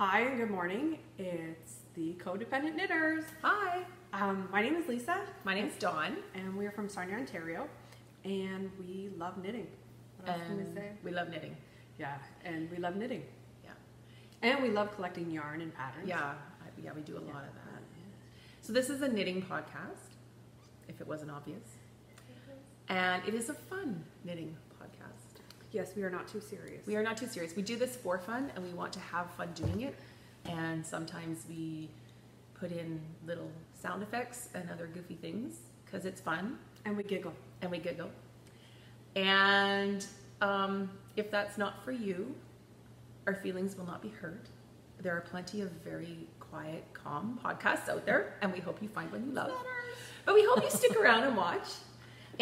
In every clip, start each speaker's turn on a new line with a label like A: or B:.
A: Hi and good morning. It's the Codependent Knitters.
B: Hi.
A: My name is Lisa.
B: My name's Dawn.
A: And we're from Sarnia, Ontario. And we love knitting. What else can we say?
B: We love knitting.
A: Yeah, and we love knitting.
B: Yeah.
A: And we love collecting yarn and patterns.
B: Yeah, we do a lot of that. So this is a knitting podcast, if it wasn't obvious. And it is a fun knitting podcast.
A: Yes, we are not too serious.
B: We are not too serious. We do this for fun, and we want to have fun doing it. And sometimes we put in little sound effects and other goofy things because it's fun.
A: And we giggle.
B: And we giggle. And if that's not for you, our feelings will not be hurt. There are plenty of very quiet, calm podcasts out there, and we hope you find one you love. But we hope you stick around and watch.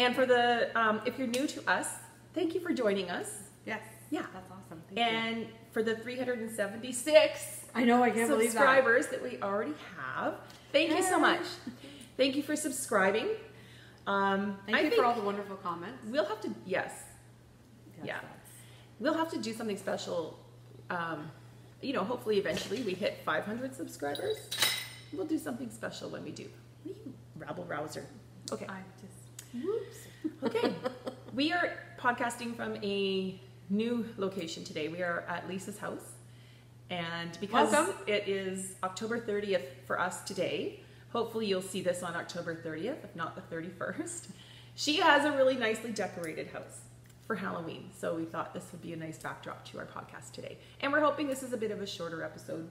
B: And for the, if you're new to us, thank you for joining us.
A: Yes.
B: Yeah.
A: That's awesome. Thank you.
B: For the 376
A: I know, I can't believe
B: subscribers that we already have, thank you so much. Thank you for subscribing.
A: Thank you for all the wonderful comments.
B: We'll have to, we'll have to do something special. You know, hopefully eventually we hit 500 subscribers. We'll do something special when we do. Rabble rouser. Okay.
A: Whoops.
B: Okay. We are podcasting from a new location today. We are at Lisa's house. And because it is October 30th for us today, hopefully you'll see this on October 30th, if not the 31st. She has a really nicely decorated house for Halloween. So we thought this would be a nice backdrop to our podcast today. And we're hoping this is a bit of a shorter episode.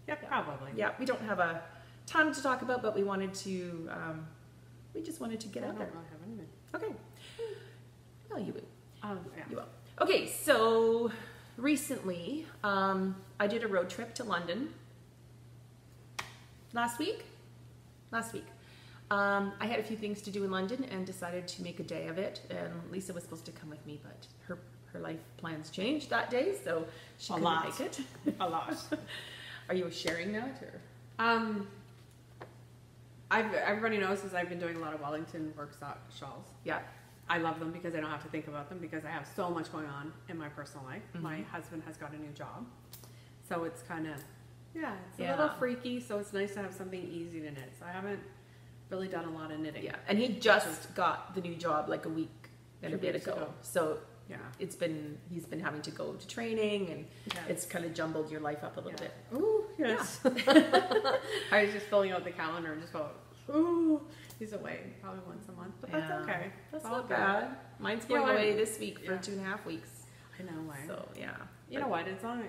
A: Yeah, probably.
B: Yeah, we don't have a ton to talk about, but we wanted to, we just wanted to get out there. Okay. Well, you will. You will. Okay, so recently, I did a road trip to London. Last week. I had a few things to do in London and decided to make a day of it. And Lisa was supposed to come with me, but her life plans changed that day, so she couldn't make it.
A: A lot.
B: Are you sharing that, or?
A: Everybody knows because I've been doing a lot of Wellington workshop shawls.
B: Yeah.
A: I love them because I don't have to think about them because I have so much going on in my personal life.
B: Mm-hmm.
A: My husband has got a new job. So it's kind of, it's a little freaky. So it's nice to have something easy to knit. So I haven't really done a lot of knitting.
B: Yeah. And he just got the new job like a week and a bit ago. So yeah, he's been having to go to training and it's kind of jumbled your life up a little bit.
A: Ooh, yes. Yeah. I was just filling out the calendar and just thought, ooh, he's away probably once a month, but that's okay.
B: That's not bad. Mine's going away this week for 2.5 weeks.
A: I know why.
B: So yeah,
A: you know what? It's on.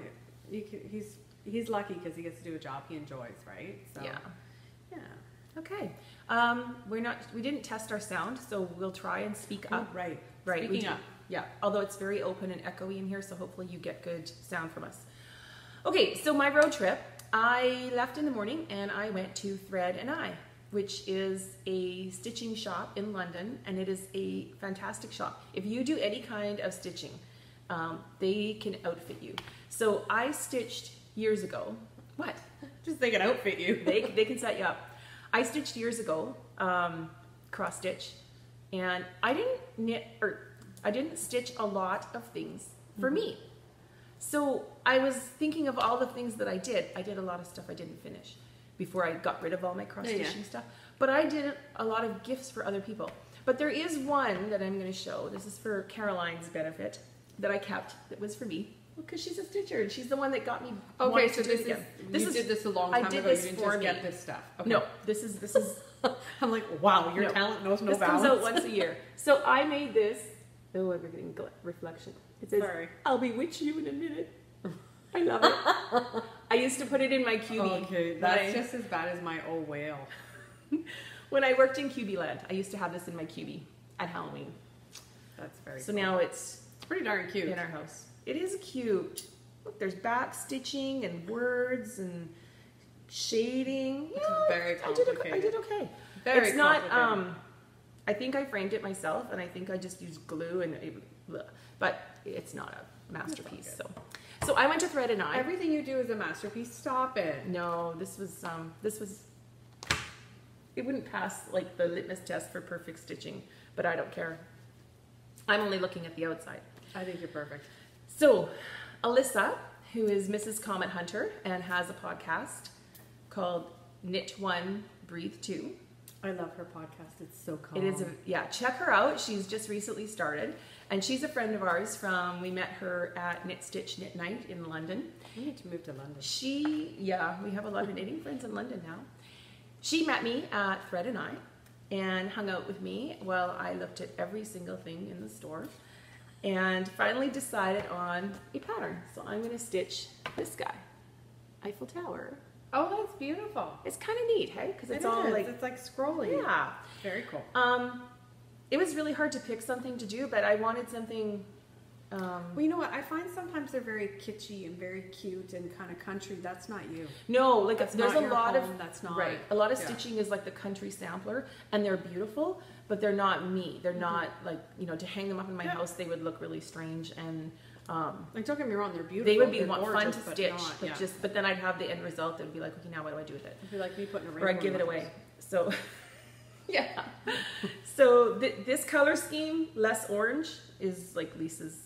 A: He's lucky because he gets to do a job he enjoys, right? So yeah.
B: Okay. We didn't test our sound, so we'll try and speak up.
A: Right.
B: Speaking up. Yeah. Although it's very open and echoey in here, so hopefully you get good sound from us. Okay. So my road trip, I left in the morning and I went to Thread and I, which is a stitching shop in London, and it is a fantastic shop. If you do any kind of stitching, they can outfit you. So I stitched years ago. What?
A: Just they can outfit you.
B: They can set you up. I stitched years ago, cross stitch, and I didn't stitch a lot of things for me. So I was thinking of all the things that I did. I did a lot of stuff I didn't finish before I got rid of all my cross-stitching stuff. But I did a lot of gifts for other people. But there is one that I'm going to show. This is for Caroline's benefit that I kept that was for me. Because she's a stitcher and she's the one that got me.
A: Okay, so you did this a long time ago. You didn't just get this stuff. Okay.
B: No, this is.
A: I'm like, wow, your talent knows no bounds.
B: This comes out once a year. So I made this. Oh, we're getting reflection. It says, "I'll be with you in a minute." I love it. I used to put it in my QB.
A: Okay, that's just as bad as my old whale.
B: When I worked in QB land, I used to have this in my QB at Halloween.
A: That's very
B: So now it's
A: pretty darn cute
B: in our house. It is cute. Look, there's back stitching and words and shading.
A: It's very complicated.
B: I did okay.
A: Very
B: it's not. I think I framed it myself, and I think I just used glue but it's not a masterpiece. So I went to Thread and I.
A: Everything you do is a masterpiece. Stop it.
B: No, this was. It wouldn't pass like the litmus test for perfect stitching, but I don't care. I'm only looking at the outside.
A: I think you're perfect.
B: So, Alyssa who is Mrs. Comet Hunter and has a podcast called Knit One, Breathe Two.
A: I love her podcast. It's so calm.
B: It is, check her out. She's just recently started. And she's a friend of ours we met her at Knit Stitch Knit Night in London.
A: We need to move to London.
B: We have a lot of knitting friends in London now. She met me at Thread and I and hung out with me while I looked at every single thing in the store and finally decided on a pattern. So I'm going to stitch this guy, Eiffel Tower.
A: Oh, that's beautiful.
B: It's kind of neat, hey? Because it's all like...
A: It's like scrolling.
B: Yeah.
A: Very cool.
B: It was really hard to pick something to do, but I wanted something...
A: well, you know what? I find sometimes they're very kitschy and very cute and kind of country. That's not you.
B: No, like
A: that's
B: there's a lot of...
A: That's not...
B: Right. A lot of stitching is like the country sampler, and they're beautiful, but they're not me. They're not like, to hang them up in my house, they would look really strange and...
A: like, don't get me wrong, they're beautiful.
B: They would be
A: gorgeous,
B: fun to stitch,
A: not,
B: but then I'd have the end result that would be like, okay, now what do I do with it?
A: It'd be like me putting a rainbow
B: or I'd give it
A: in
B: away. So, yeah. So this color scheme, less orange, is like Lisa's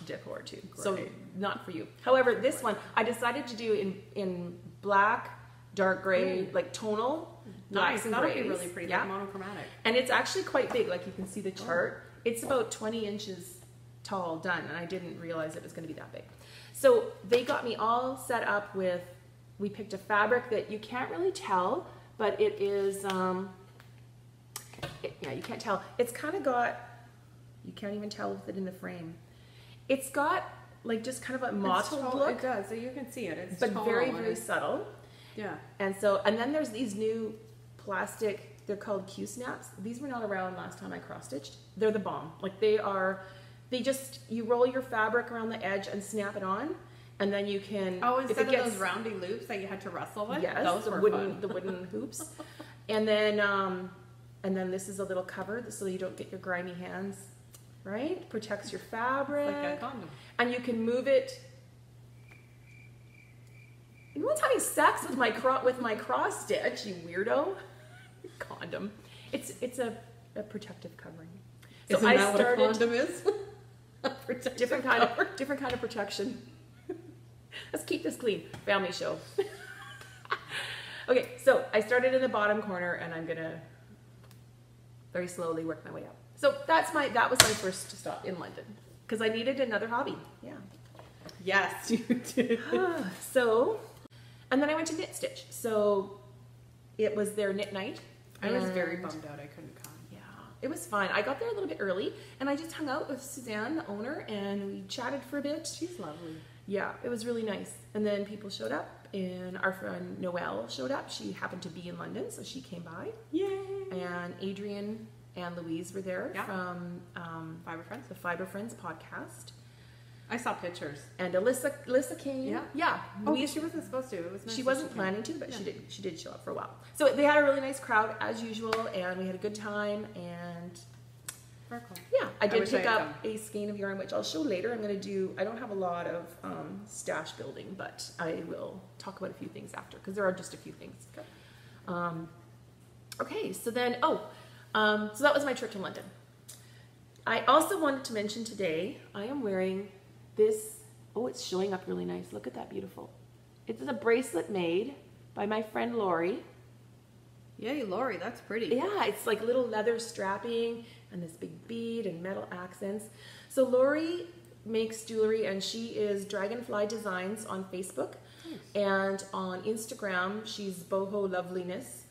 B: decor too. Great. So not for you. However, this one I decided to do in black, dark gray, like tonal.
A: Nice.
B: And
A: That'll
B: grays.
A: be really pretty.
B: Yeah.
A: Like monochromatic.
B: And it's actually quite big. Like you can see the chart. It's about 20 inches tall done, and I didn't realize it was going to be that big. So they got me all set up with, we picked a fabric that you can't really tell, but it is, you can't tell. It's kind of got, you can't even tell with it in the frame. It's got like just kind of a mottled look.
A: It does, so you can see it. It's
B: but very, very subtle.
A: Yeah.
B: And then there's these new plastic, they're called Q-snaps. These were not around last time I cross-stitched. They're the bomb. Like you roll your fabric around the edge and snap it on, and then you can...
A: Oh, instead of those roundy loops that you had to wrestle with?
B: Yes,
A: those were
B: the wooden hoops. And then this is a little cover so you don't get your grimy hands, right? Protects your fabric.
A: It's like a condom.
B: And you can move it... No one's having sex with my cross stitch, you weirdo. Condom. It's a protective covering. So
A: Isn't that what a condom is?
B: different kind of protection. Let's keep this clean. Family show. Okay, so I started in the bottom corner, and I'm gonna very slowly work my way up. So that was my first stop in London because I needed another hobby. Yeah.
A: Yes, you did.
B: And then I went to Knit Stitch. So it was their knit night.
A: I was very bummed out I couldn't come.
B: Yeah, it was fine. I got there a little bit early, and I just hung out with Suzanne, the owner, and we chatted for a bit.
A: She's lovely.
B: Yeah, it was really nice. And then people showed up, and our friend Noelle showed up. She happened to be in London, so she came by.
A: Yay!
B: And Adrian and Louise were there from
A: Fiber Friends.
B: The Fiber Friends podcast.
A: I saw pictures.
B: And Alyssa came. Yeah.
A: Louise, she wasn't supposed to. It was nice.
B: She wasn't planning to, but she did show up for a while. So they had a really nice crowd as usual, and we had a good time. And
A: very cool.
B: Yeah, I did pick up a skein of yarn, which I'll show later. I don't have a lot of stash building, but I will talk about a few things after because there are just a few things. Okay. Okay. So then, so that was my trip to London. I also wanted to mention today I am wearing this. Oh, it's showing up really nice. Look at that, beautiful. It's a bracelet made by my friend Lori.
A: Yay, Lori, that's pretty.
B: Yeah, it's like little leather strapping and this big bead and metal accents. So Lori makes jewelry, and she is Dragonfly Designs on Facebook. Nice. And on Instagram, she's Boho Loveliness.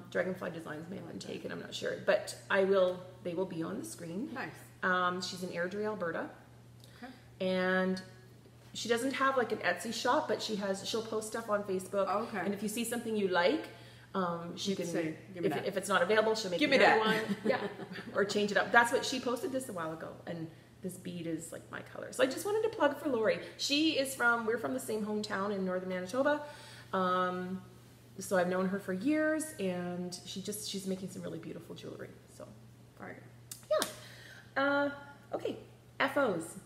B: Dragonfly Designs may have been taken, I'm not sure. But they will be on the screen.
A: Nice.
B: She's in Airdrie, Alberta.
A: Okay.
B: And she doesn't have like an Etsy shop, but she'll post stuff on Facebook.
A: Oh, okay.
B: And if you see something you like, she can
A: say,
B: if it's not available, she'll make another one. Yeah. Or change it up. That's what she posted this a while ago, and this bead is like my color. So I just wanted to plug for Lori. We're from the same hometown in northern Manitoba. So I've known her for years, and she's making some really beautiful jewelry. So,
A: all right.
B: Yeah. Okay. FOs.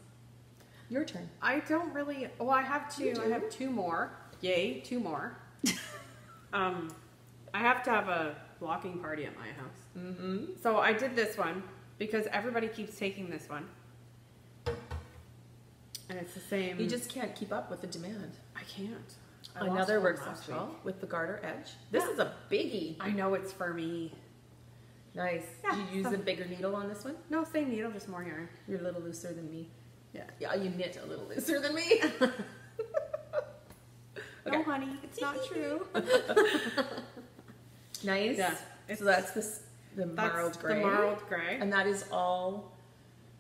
B: Your turn.
A: I don't really. Oh, I have two. I have two more. Yay, two more. I have to have a blocking party at my house.
B: Mm-hmm.
A: So I did this one because everybody keeps taking this one. And it's the same.
B: You just can't keep up with the demand.
A: I can't.
B: Another works as well with the garter edge. This is a biggie.
A: I know it's for me.
B: Nice.
A: Yeah,
B: Did you use a bigger needle on this one?
A: No, same needle, just more yarn.
B: You're a little looser than me.
A: Yeah.
B: Yeah, you knit a little looser than me.
A: Okay. No, honey, it's not true.
B: Nice. Yeah. So that's the marled gray.
A: The marled gray.
B: And that is all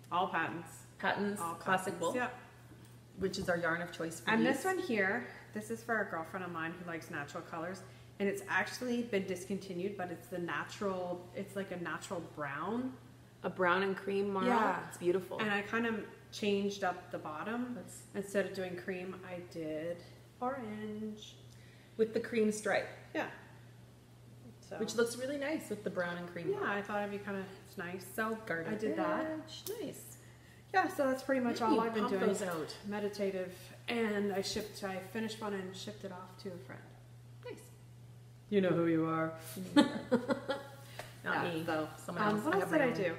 A: patents.
B: Patents,
A: all
B: classic wool.
A: Yeah.
B: Which is our yarn of choice for
A: And
B: these.
A: this one here, this is for a girlfriend of mine who likes natural colors. And it's actually been discontinued, but it's it's like a natural brown.
B: A brown and cream marl.
A: Yeah.
B: It's beautiful.
A: And I kind of changed up the bottom. Instead of doing cream, I did orange.
B: With the cream stripe.
A: Yeah. So.
B: Which looks really nice with the brown and cream.
A: Yeah, I thought it'd be it's nice. So
B: garter
A: I did that.
B: Nice.
A: Yeah, so that's pretty much all I've been doing.
B: Those out.
A: Meditative. And I finished one and shipped it off to a friend.
B: Nice.
A: You know who you are.
B: Not me. So someone else.
A: What else did I do?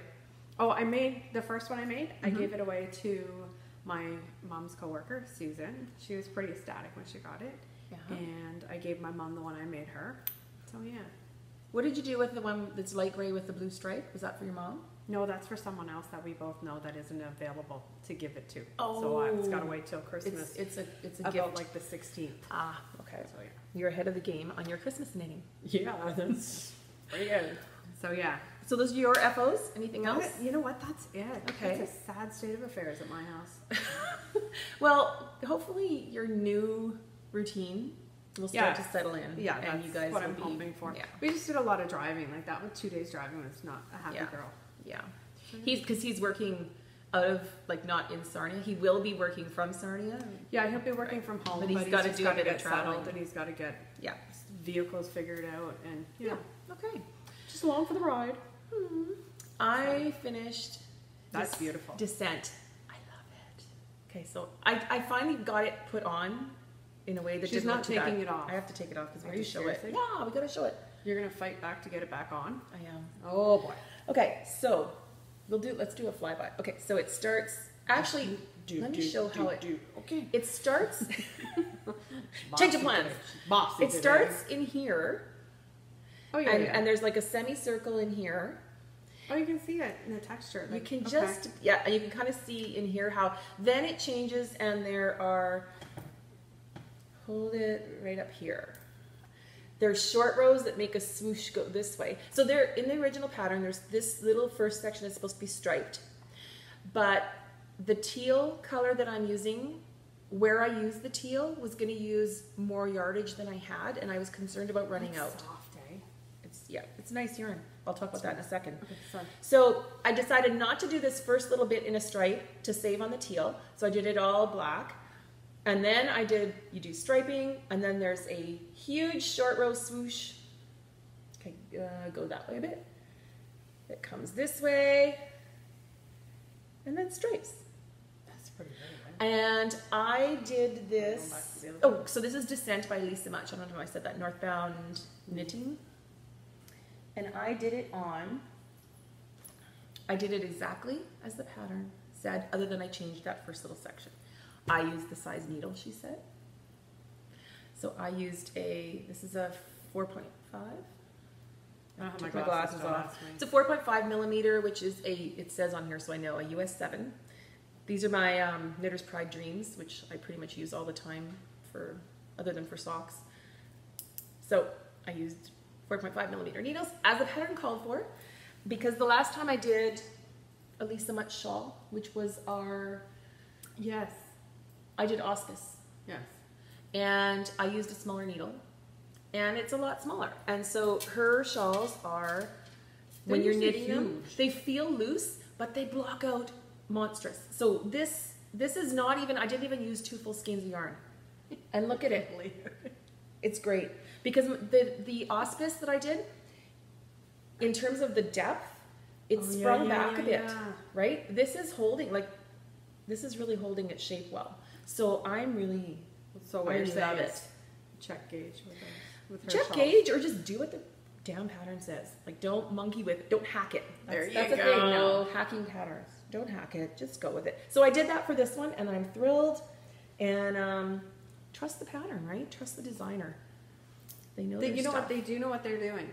A: Oh, I made the first one I made. I gave it away to my mom's coworker, Susan. She was pretty ecstatic when she got it. Yeah. And I gave my mom the one I made her. So yeah.
B: What did you do with the one that's light gray with the blue stripe? Was that for your mom?
A: No, that's for someone else that we both know that isn't available to give it to.
B: Oh.
A: So it's got to wait till Christmas.
B: It's a
A: about
B: gift.
A: Like the 16th.
B: Ah, okay.
A: So yeah.
B: You're ahead of the game on your Christmas knitting.
A: Yeah, that's pretty good. So yeah.
B: So those are your FOs? Anything else?
A: You know what? That's it.
B: Okay.
A: It's a sad state of affairs at my house.
B: Well, hopefully your new routine will start to settle in.
A: Yeah,
B: and
A: that's
B: you guys
A: what
B: will
A: I'm hoping for.
B: Yeah.
A: We just did a lot of driving. Like that with 2 days driving was not a happy girl.
B: Yeah. He's working out of, like, not in Sarnia. He will be working from Sarnia.
A: Yeah, he'll be working from home.
B: But he's got to do a bit of traveling.
A: And he's got to get vehicles figured out. And
B: okay.
A: Just along for the ride.
B: I finished
A: That's beautiful.
B: Descent. I love it. Okay, so I finally got it put on in a way that
A: she's not taking it off.
B: I have to take it off because we have to show it. Yeah, we got to show it.
A: You're going to fight back to get it back on?
B: I am.
A: Oh boy.
B: Okay, so let's do a flyby. Okay, so it starts, actually, let me show how it,
A: okay.
B: It starts, change of plans. It starts in here.
A: Oh yeah,
B: and there's like a semicircle in here.
A: Oh, you can see it in the texture.
B: Like, you can just, and you can kind of see in here how, then it changes and there are, hold it right up here. There's short rows that make a swoosh go this way. So there, in the original pattern, there's this little first section that's supposed to be striped. But the teal color that I'm using, where I used the teal, was going to use more yardage than I had, and I was concerned about running out.
A: Soft, eh?
B: It's nice yarn. I'll talk about that in a second.
A: Okay, sorry.
B: So I decided not to do this first little bit in a stripe to save on the teal. So I did it all black. And then you do striping, and then there's a huge short row swoosh. Okay, go that way a bit. It comes this way, and then stripes.
A: That's pretty good, right?
B: And I did this. Oh, so this is Descent by Lisa Much. I don't know if I said that. Northbound Knitting. And I did it exactly as the pattern said, other than I changed that first little section. I used the size needle, she said. So I used this is a 4.5.
A: I have
B: took my glasses off. It's a 4.5 millimeter, which is it says on here, so I know, a US 7. These are my Knitter's Pride Dreams, which I pretty much use all the time other than for socks. So I used 4.5 millimeter needles as the pattern called for, because the last time I did a Lisa Much shawl, which was I did auspice.
A: Yes.
B: And I used a smaller needle, and it's a lot smaller. And so her shawls are, when you're knitting them, they feel loose, but they block out monstrous. So this is not even, I didn't even use 2 full skeins of yarn. And look at it. It's great. Because the auspice that I did, in terms of the depth, it sprung back a bit, right? This is really holding its shape well. So I'm really,
A: what you're saying is check gauge with her shawls.
B: Gauge, or just do what the damn pattern says. Like, don't monkey with it. Don't hack it. That's a thing now. Hacking patterns. Don't hack it. Just go with it. So I did that for this one, and I'm thrilled. And trust the pattern, right? Trust the designer. They know their
A: you know
B: stuff.
A: what? They do know what they're doing.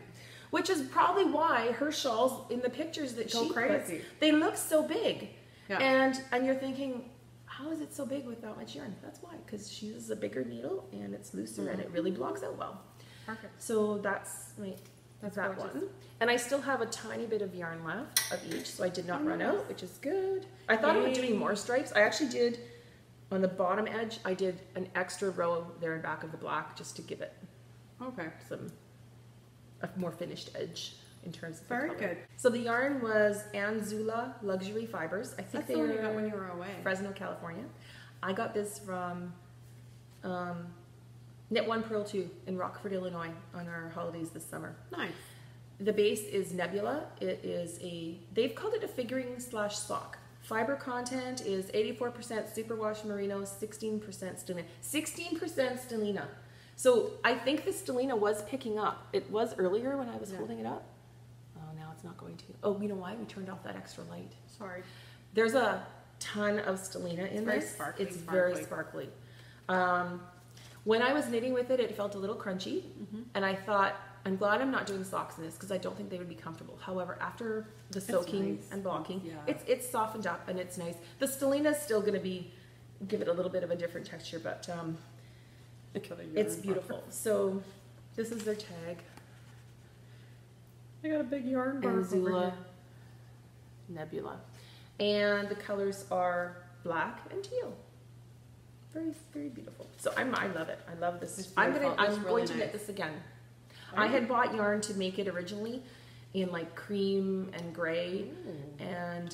B: Which is probably why her shawls in the pictures that
A: Go
B: she
A: crazy.
B: puts, they look so big.
A: Yeah.
B: And you're thinking, how is it so big without much yarn? That's why, because she uses a bigger needle and it's looser and it really blocks out well.
A: Perfect.
B: So that's that
A: gorgeous.
B: one. And I still have a tiny bit of yarn left of each, so I did not run out, which is good. I thought about doing more stripes. I actually did, on the bottom edge, I did an extra row there in back of the black just to give it a more finished edge in terms of the
A: Very
B: color.
A: good.
B: So the yarn was Anzula Luxury Fibers. I think
A: That's
B: they
A: the one
B: were
A: you got when you were away.
B: Fresno, California. I got this from Knit One Purl Two in Rockford, Illinois on our holidays this summer.
A: Nice.
B: The base is Nebula. It is they've called it a figuring / sock. Fiber content is 84% superwash merino, 16% stellina. 16% stellina. So I think the stellina was picking up. It was earlier when I was holding it up. Oh, now it's not going to. Oh, you know why? We turned off that extra light.
A: Sorry.
B: There's a ton of stellina in
A: very
B: this.
A: sparkly,
B: It's very sparkly. When I was knitting with it, it felt a little crunchy. And I thought, I'm glad I'm not doing socks in this because I don't think they would be comfortable. However, after the soaking
A: nice.
B: and blocking, it's softened up and it's nice. The stellina is still going to give it a little bit of a different texture, but it's beautiful. So this is their tag.
A: I got a big yarn bar over
B: Anzula
A: here.
B: Nebula. And the colors are black and teal. Very, very beautiful. So I love it. I love this. I'm going to knit this again. I had bought yarn to make it originally in like cream and gray, and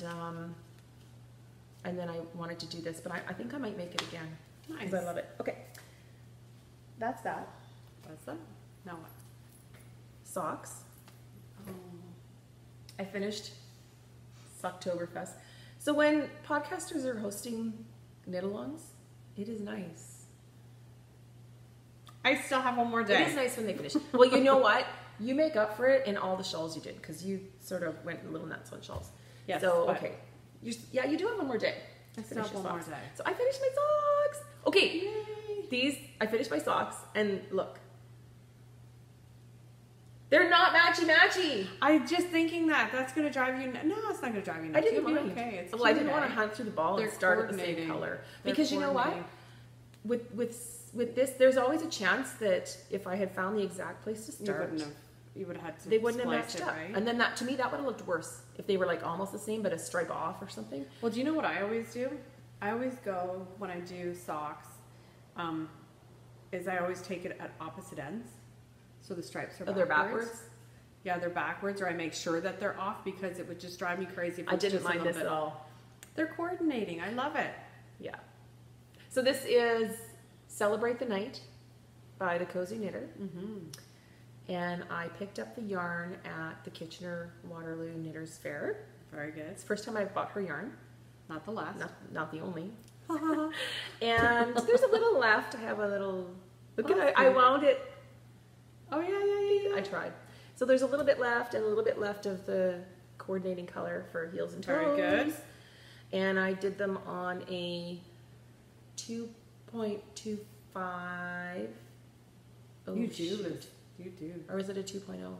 B: then I wanted to do this, but I think I might make it again because I love it. Okay, that's that.
A: What's that? Now what?
B: Socks. I finished Socktoberfest. So when podcasters are hosting knit-alongs, it is nice.
A: I still have one more day.
B: It is nice when they finish. Well, you know what? You make up for it in all the shawls you did because you sort of went a little nuts on shawls.
A: Yes.
B: So, okay. You do have one more day.
A: I still have one more day.
B: So I finished my socks. Okay. Yay. I finished my socks and look. They're not matchy-matchy.
A: I'm just thinking that's going to drive you. No, it's not going to drive you nuts.
B: I didn't
A: You'll
B: mind.
A: be okay. It's
B: I didn't want to hunt through the ball and start at the same color. Because you know what? With this, there's always a chance that if I had found the exact place to start,
A: you would have had to.
B: They wouldn't have matched up,
A: right?
B: and then to me that would have looked worse if they were like almost the same but a stripe off or something.
A: Well, do you know what I always do? I always go when I do socks. Is I always take it at opposite ends, so the stripes are backwards.
B: They're backwards.
A: Yeah, they're backwards, or I make sure that they're off because it would just drive me crazy. If
B: I didn't mind this at all.
A: They're coordinating. I love it.
B: Yeah. So this is Celebrate the Night by the Cozy Knitter. And I picked up the yarn at the Kitchener-Waterloo Knitters Fair.
A: Very good.
B: It's the first time I've bought her yarn.
A: Not the last.
B: Not the only. And there's a little left. I have a little... Look at it. I wound it.
A: Oh, yeah.
B: I tried. So there's a little bit left and a little bit left of the coordinating color for heels and toes.
A: Very good.
B: And I did them on a 2.25. Oh,
A: You do.
B: shoot.
A: You do.
B: Or is it a 2.0?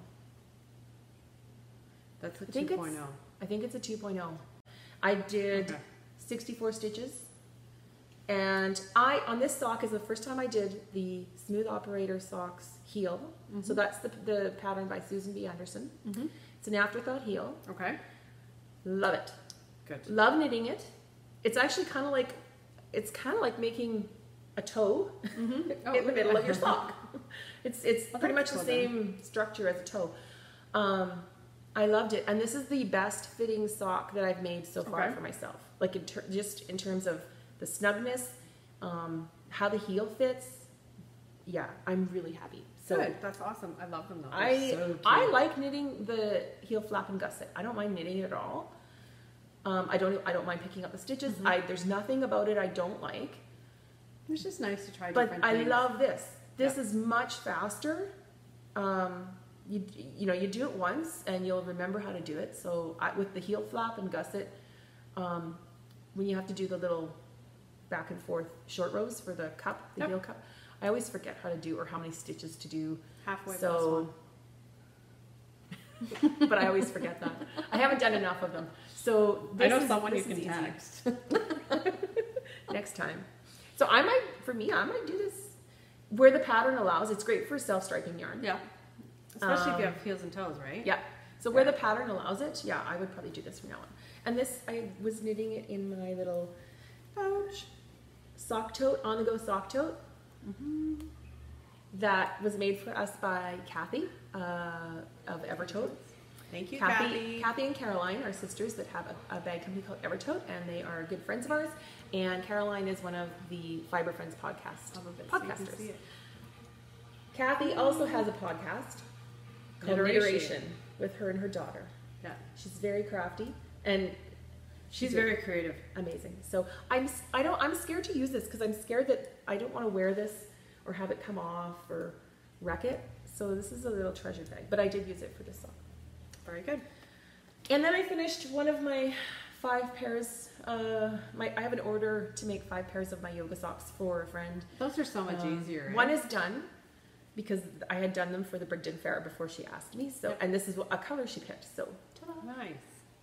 A: That's a
B: I think
A: 2.0.
B: I think it's a 2.0. I did 64 stitches. And on this sock is the first time I did the Smooth Operator Socks heel. So that's the pattern by Susan B. Anderson. It's an afterthought heel.
A: Okay.
B: Love it.
A: Good.
B: Love knitting it. It's actually kind of like making a toe in the middle of your sock. It's pretty much the same structure as a toe. I loved it, and this is the best fitting sock that I've made so far for myself. Like just in terms of the snugness, how the heel fits. Yeah, I'm really happy. So
A: good. That's awesome. I love them though.
B: I like knitting the heel flap and gusset. I don't mind knitting it at all. I don't mind picking up the stitches. There's nothing about it I don't like.
A: It's just nice to try
B: But
A: different
B: I
A: things.
B: love this. This is much faster. You do it once and you'll remember how to do it. So with the heel flap and gusset, when you have to do the little back and forth short rows for the cup, the heel cup, I always forget how to do, or how many stitches to do.
A: Halfway
B: So, but I always forget that. I haven't done enough of them. So
A: I know someone you can text.
B: Next time. So I might do this where the pattern allows. It's great for self-striping yarn.
A: Yeah. Especially if you have heels and toes, right?
B: Yeah. So where the pattern allows it, yeah, I would probably do this from now on. And this, I was knitting it in my little pouch sock tote, on-the-go sock tote. That was made for us by Kathy of Evertote.
A: Thank you, Kathy.
B: Kathy and Caroline are sisters that have a bag company called Evertote, and they are good friends of ours. And Caroline is one of the Fiber Friends podcasters. So Kathy also has a podcast called Iteration with her and her daughter.
A: Yeah,
B: she's very crafty and
A: she's very creative.
B: Amazing. So I'm scared to use this because I'm scared that I don't want to wear this or have it come off or wreck it. So this is a little treasure bag, but I did use it for this sock.
A: Very good.
B: And then I finished one of my 5 pairs. I have an order to make 5 pairs of my yoga socks for a friend.
A: Those are so much easier.
B: One is done because I had done them for the Brigden Fair before she asked me. So, and this is a color she picked. So, ta-da.
A: Nice.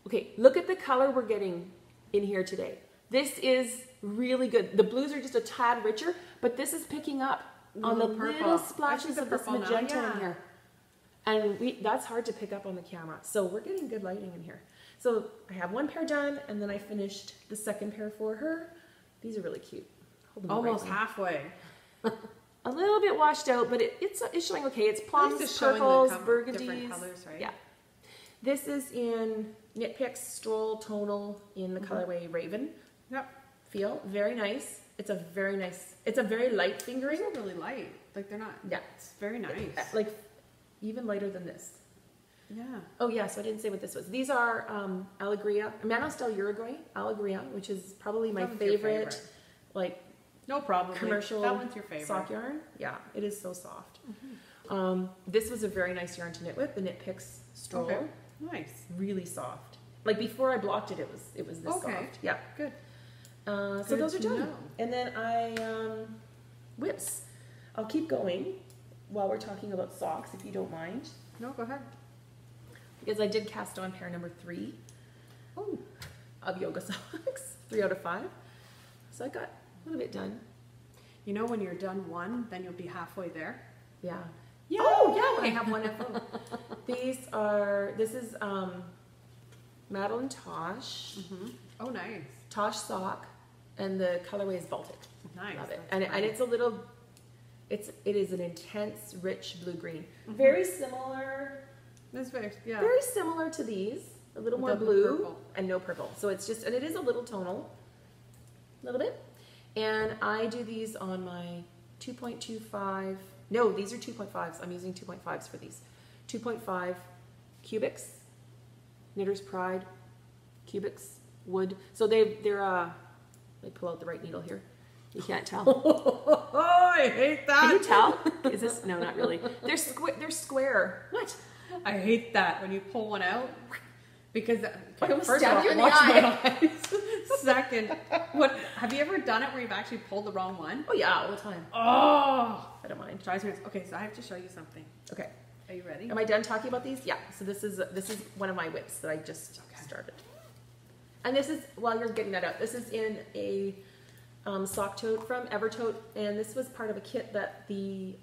B: Okay, look at the color we're getting in here today. This is really good. The blues are just a tad richer, but this is picking up on the little splashes of this magenta in here. And that's hard to pick up on the camera. So we're getting good lighting in here. So I have 1 pair done, and then I finished the 2nd pair for her. These are really cute.
A: Almost halfway.
B: A little bit washed out, but it's showing okay. It's plums, purples, burgundies.
A: Different colors, right?
B: Yeah. This is in Knit Picks Stroll Tonal in the colorway Raven.
A: Yep.
B: Feel very nice. It's a very light fingering.
A: They're really light. Like they're not.
B: Yeah.
A: It's very nice.
B: Like even lighter than this.
A: Yeah.
B: Oh yeah, so I didn't say what this was. These are Alegria, Manos del Uruguay, Alegria, which is probably my favorite. Like
A: no problem.
B: Commercial
A: that one's your favorite.
B: sock yarn. Yeah, it is so soft. This was a very nice yarn to knit with, the Knit Picks Stroll.
A: Okay. Nice.
B: Really soft. Like before I blocked it, it was this soft. Yeah.
A: Good.
B: So those are done. And then whips. I'll keep going while we're talking about socks, if you don't mind.
A: No, go ahead.
B: Because I did cast on pair number 3 of yoga socks, 3 out of 5. So I got a little bit done.
A: You know, when you're done 1, then you'll be halfway there.
B: Yeah.
A: Yeah.
B: Oh, yeah, when I have 1 This is Madeline Tosh.
A: Oh, nice.
B: Tosh sock, and the colorway is Baltic.
A: Nice.
B: Love it. And it's a little, it is an intense, rich blue-green. Very similar.
A: That's very
B: similar to these. A little more blue and no purple. So it's just, and it is a little tonal. A little bit. And I do these on my 2.25. No, these are 2.5s. I'm using 2.5s for these. 2.5 cubics. Knitter's Pride. Cubics. Wood. So they're let me pull out the right needle here. You can't tell.
A: Oh, I hate that.
B: Can you tell? Is this? No, not really. They're square. What?
A: I hate that when you pull one out because
B: first of all, watch my eyes.
A: Second, have you ever done it where you've actually pulled the wrong one?
B: Oh yeah, all the time.
A: Oh,
B: I don't mind.
A: Okay, so I have to show you something.
B: Okay.
A: Are you ready?
B: Am I done talking about these? Yeah. So this is one of my whips that I just started. And this is, while you're getting that out, this is in a sock tote from Evertote, and this was part of a kit that the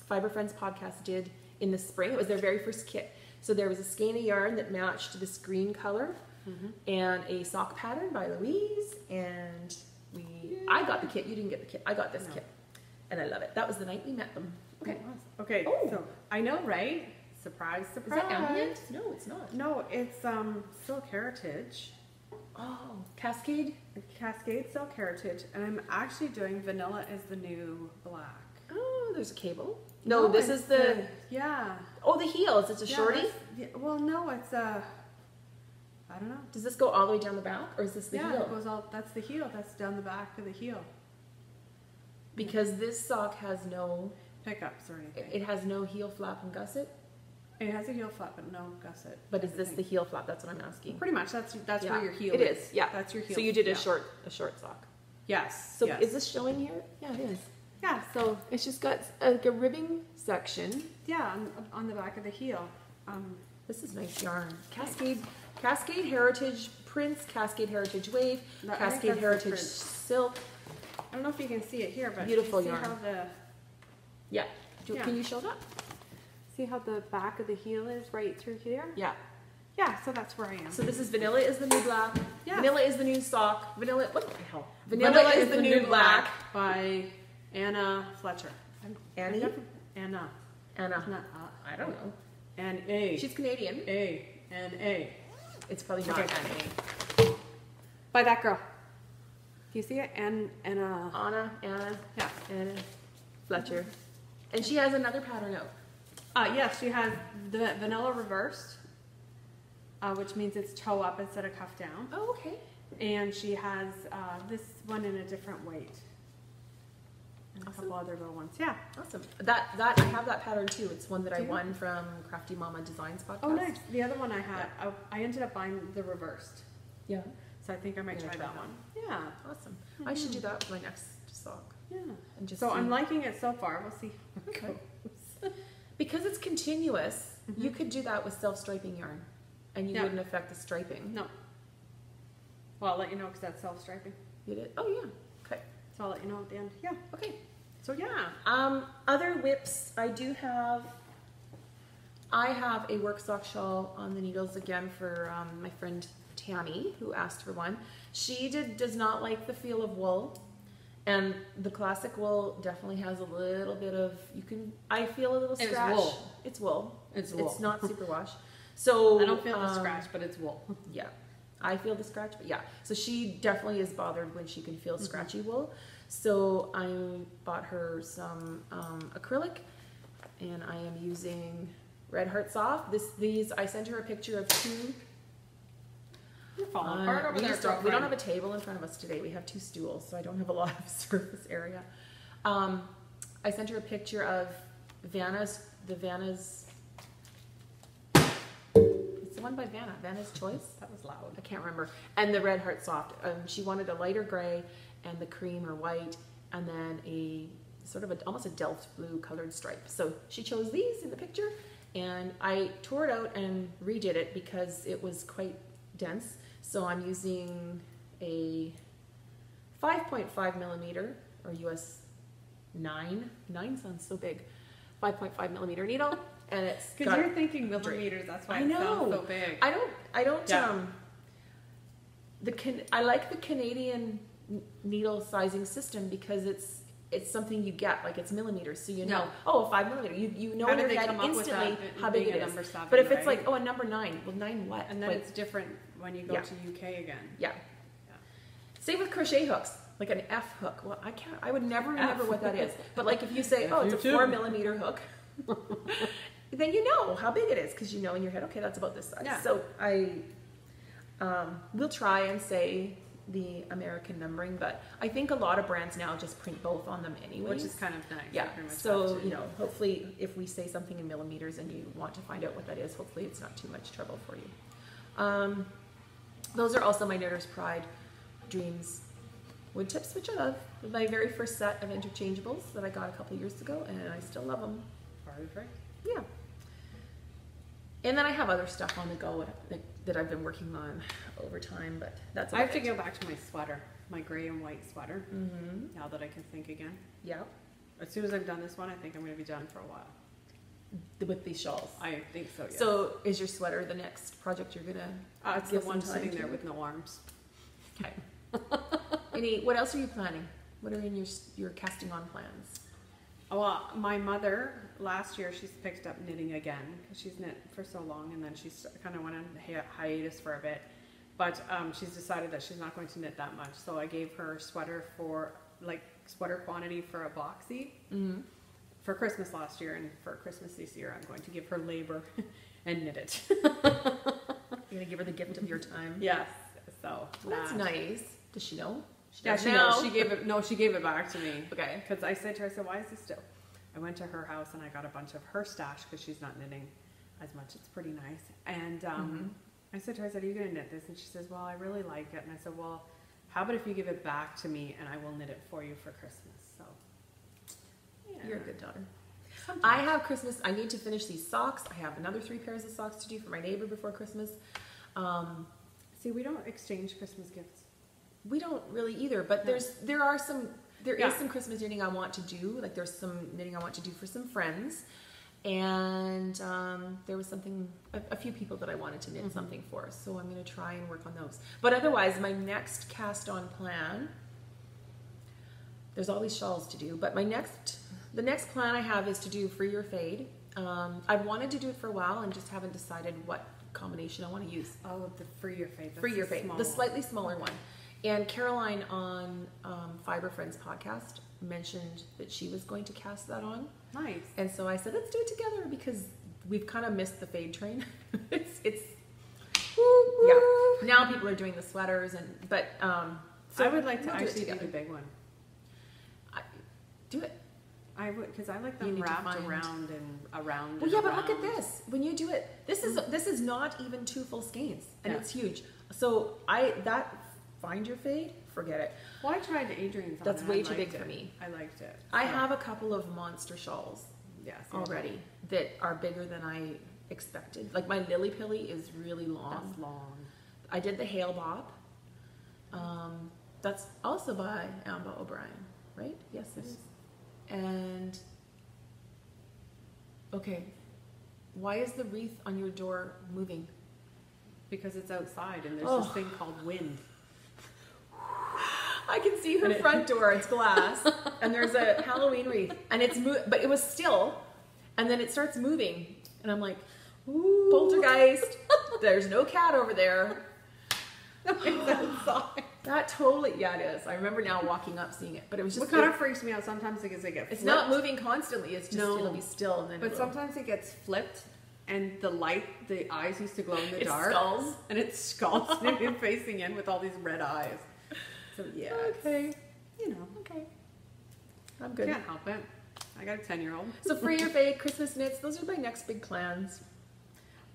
B: Fiber Friends podcast did in the spring. It was their very first kit. So there was a skein of yarn that matched this green color and a sock pattern by Louise, and I got the kit. You didn't get the kit. I got this kit, and I love it. That was the night we met them. Okay.
A: Okay. Oh. So I know, right? Surprise, surprise.
B: Is that ambient? No, it's not.
A: No, it's Silk Heritage.
B: Oh, Cascade
A: Silk Heritage, and I'm actually doing Vanilla is the New Black.
B: Oh, there's a cable. No, this is the Oh, the heels. It's a shorty.
A: Well, no, it's I don't know.
B: Does this go all the way down the back, or is this the heel?
A: Yeah, it goes all. That's the heel. That's down the back of the heel.
B: Because this sock has no
A: pickups or anything.
B: It has no heel flap and gusset.
A: It has a heel flap, but no gusset.
B: But is this the heel flap? That's what I'm asking.
A: Pretty much. That's
B: Yeah,
A: where your heel
B: it is. Yeah,
A: That's your heel.
B: So you did a
A: yeah.
B: short sock.
A: Yes.
B: So
A: yes.
B: is this showing here? Yeah, it is.
A: Yeah. So
B: It's just got like a ribbing section.
A: yeah, on the back of the heel.
B: This is nice yarn. Cascade Heritage Prince, Cascade Heritage Wave,
A: I think
B: Cascade
A: that's the
B: Heritage
A: print.
B: Silk.
A: I don't know if you can see it here, but
B: Beautiful
A: see
B: yarn.
A: how the
B: Yeah.
A: Yeah.
B: Can you show that?
A: see how the back of the heel is right through here?
B: Yeah.
A: Yeah. So that's where I am.
B: So this is Vanilla is the new black.
A: Yeah.
B: Vanilla is the new sock. Vanilla, what the hell? Vanilla is the new black.
A: by Anna Fletcher.
B: Annie?
A: Anna.
B: Anna.
A: It's not
B: I don't know.
A: N-A.
B: She's Canadian.
A: A-N-A.
B: It's probably not
A: Okay.
B: Annie.
A: By that girl. Do you see it? Anna.
B: Anna
A: Yeah.
B: Fletcher. And she has another pattern out.
A: Yes, she has the vanilla reversed, which means it's toe up instead of cuff down.
B: Oh, okay.
A: And she has this one in a different weight. And a couple other little ones. Yeah.
B: Awesome. That I have that pattern too. It's one that I
A: Do you?
B: won from Crafty Mama Designs podcast.
A: Oh, nice. The other one I had, I ended up buying the reversed.
B: Yeah.
A: So I think I might
B: You're
A: try
B: gonna
A: that
B: try
A: one. Yeah.
B: Awesome. I should do that with my next sock.
A: Yeah.
B: And just
A: So
B: see.
A: I'm liking it so far. We'll see.
B: Okay. Because it's continuous, you could do that with self-striping yarn, and you
A: Yeah.
B: wouldn't affect the striping.
A: No. Well, I'll let you know because that's self-striping.
B: You did? Oh yeah. Okay.
A: So I'll let you know at the end. Yeah.
B: Okay.
A: So yeah.
B: Other whips, I have a work sock shawl on the needles again for my friend Tammy, who asked for one. She does not like the feel of wool, and the classic wool definitely has a little bit of, I feel a little
A: It's
B: scratch.
A: wool.
B: It's wool.
A: It's wool.
B: It's not superwash. So
A: I don't feel the scratch, but it's wool.
B: Yeah, I feel the scratch, but yeah. So she definitely is bothered when she can feel scratchy wool. So I bought her some acrylic, and I am using Red Heart Soft. These I sent her a picture of two.
A: You're falling apart over there,
B: We don't
A: girlfriend.
B: have a table in front of us today. We have two stools, so I don't have a lot of surface area. I sent her a picture of Vanna's. It's the one by Vanna's Choice.
A: That was loud.
B: I can't remember. And the Red Heart Soft. She wanted a lighter gray and the cream or white, and then a sort of almost a Delft blue colored stripe. So she chose these in the picture, and I tore it out and redid it because it was quite dense. So I'm using a 5.5 millimeter or US 9. 9 sounds so big. 5.5 millimeter needle, and it's
A: Because you're thinking millimeters, that's why
B: I
A: it
B: know.
A: sounds so big.
B: I don't.
A: Yeah.
B: I like the Canadian needle sizing system because it's something you get, like it's millimeters, so you know.
A: Yeah.
B: Oh, 5 millimeter. You know
A: How
B: in
A: did
B: your
A: they
B: head
A: come up with
B: instantly
A: that,
B: how big
A: being
B: it
A: a
B: is.
A: number 7,
B: But if it's
A: right?
B: like, oh, a number 9, well, 9 what?
A: And then
B: Like,
A: it's different when you go
B: Yeah.
A: to UK again.
B: yeah. Same with crochet hooks, like an F hook. Well, I would never remember what that is. But like if you say, oh, it's a 4 millimeter hook, then you know how big it is because you know in your head, okay, that's about this size.
A: Yeah.
B: So I will try and say the American numbering, but I think a lot of brands now just print both on them anyways.
A: Which is kind of nice.
B: Yeah,
A: I pretty much
B: so,
A: have to.
B: you know, hopefully if we say something in millimeters and you want to find out what that is, hopefully it's not too much trouble for you. Those are also my Knitter's Pride Dreams wood tips, which I love. My very first set of interchangeables that I got a couple years ago, and I still love them.
A: Perfect.
B: Yeah. And then I have other stuff on the go that I've been working on over time, but that's
A: I have
B: about
A: to
B: it.
A: go back to my sweater, my gray and white sweater, now that I can think again.
B: Yeah.
A: As soon as I've done this one, I think I'm going to be done for a while.
B: With these shawls.
A: I think so, yes.
B: So is your sweater the next project you're gonna
A: it's the
B: give
A: one
B: some time
A: sitting there
B: to?
A: with no arms.
B: Okay. What else are you planning? What are in your casting on plans?
A: Well, my mother, last year, she's picked up knitting again because she's knit for so long, and then she's kind of went on hiatus for a bit. But she's decided that she's not going to knit that much. So I gave her sweater for, like, sweater quantity for a boxy for Christmas last year, and for Christmas this year, I'm going to give her labor and knit it.
B: You're gonna give her the gift of your time.
A: Yes. So
B: Well, that's nice. Does she know?
A: Yeah, she knows. She gave it. No, she gave it back to me.
B: Okay.
A: Because I said to her, I said, why is this still? I went to her house and I got a bunch of her stash because she's not knitting. as much. It's pretty nice. And I said to her, I said, are you going to knit this? And she says, well, I really like it. And I said, well, how about if you give it back to me and I will knit it for you for Christmas? So, yeah.
B: You're a good daughter.
A: Sometimes.
B: I have Christmas. I need to finish these socks. I have another 3 pairs of socks to do for my neighbor before Christmas.
A: See, we don't exchange Christmas gifts.
B: We don't really either, but
A: No.
B: there is some Christmas knitting I want to do. Like there's some knitting I want to do for some friends, and there was a few people that I wanted to knit something for. So I'm going to try and work on those. But otherwise, my next cast on plan. There's always shawls to do, but the next plan I have is to do free or fade. I've wanted to do it for a while and just haven't decided what combination I want to use.
A: Oh, the free or fade.
B: Free or fade, the slightly smaller one. And Caroline on Fiber Friends podcast mentioned that she was going to cast that on.
A: Nice.
B: And so I said, let's do it together because we've kind of missed the fade train. it's yeah. Now people are doing the sweaters but
A: so I would like to
B: we'll
A: actually do the big one.
B: Do it.
A: I would, because I like
B: You
A: them
B: need to
A: wrapped
B: find-
A: around and around.
B: Well,
A: and
B: yeah, but look at
A: around.
B: this. When you do it, this is not even 2 full skeins, and
A: Yeah.
B: it's huge. So find your fade, forget it.
A: Well, I tried Adrian's on
B: That's
A: and
B: way
A: I
B: too big
A: liked
B: for
A: it.
B: me.
A: I liked it.
B: I
A: So,
B: have a couple of monster shawls
A: yes
B: already that are bigger than I expected. Like my Lily Pilly is really long.
A: That's long.
B: I did the Hail Bop. That's also by Amba O'Brien, right? Yes, it is. And okay, why is the wreath on your door moving?
A: Because it's outside and there's
B: Oh.
A: this thing called wind.
B: I can see her front door. It's glass, and there's a Halloween wreath, and but it was still, and then it starts moving, and I'm like, ooh, poltergeist. There's no cat over there.
A: It's outside.
B: That totally, yeah, it is. I remember now walking up, seeing it, but it was just.
A: What kind of freaks me out sometimes because they get
B: It's
A: flipped.
B: not moving constantly. It's just
A: No.
B: it'll be still, and then.
A: But
B: it'll-
A: sometimes it gets flipped and the eyes used to glow in the
B: It
A: dark.
B: skulls.
A: And it skulls and you're facing in with all these red eyes. So yeah,
B: Okay.
A: you know,
B: Okay. I'm good.
A: can't help it. I got a 10-year-old.
B: So free or fade Christmas knits. Those are my next big plans.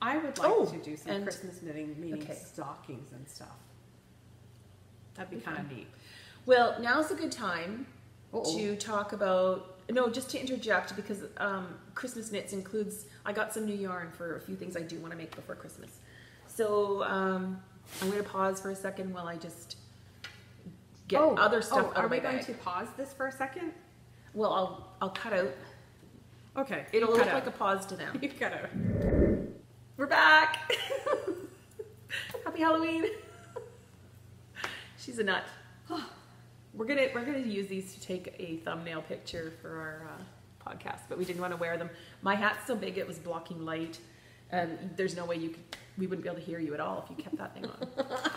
A: I would like
B: Oh,
A: to do some
B: and-
A: Christmas knitting, meaning
B: okay.
A: stockings and stuff. That'd be kind of neat.
B: Well, now's a good time
A: Uh-oh.
B: to talk about. No, just to interject because Christmas knits includes. I got some new yarn for a few things I do want to make before Christmas. So I'm going to pause for a second while I just get other stuff out
A: are
B: of
A: we
B: my
A: going
B: bag.
A: to pause this for a second?
B: Well, I'll cut out.
A: Okay.
B: It'll
A: you
B: look
A: cut
B: like
A: out.
B: a pause to them.
A: You cut out.
B: We're back. Happy Halloween. She's a nut. We're gonna use these to take a thumbnail picture for our podcast, but we didn't want to wear them. My hat's so big it was blocking light, and there's no way we wouldn't be able to hear you at all if you kept that thing on.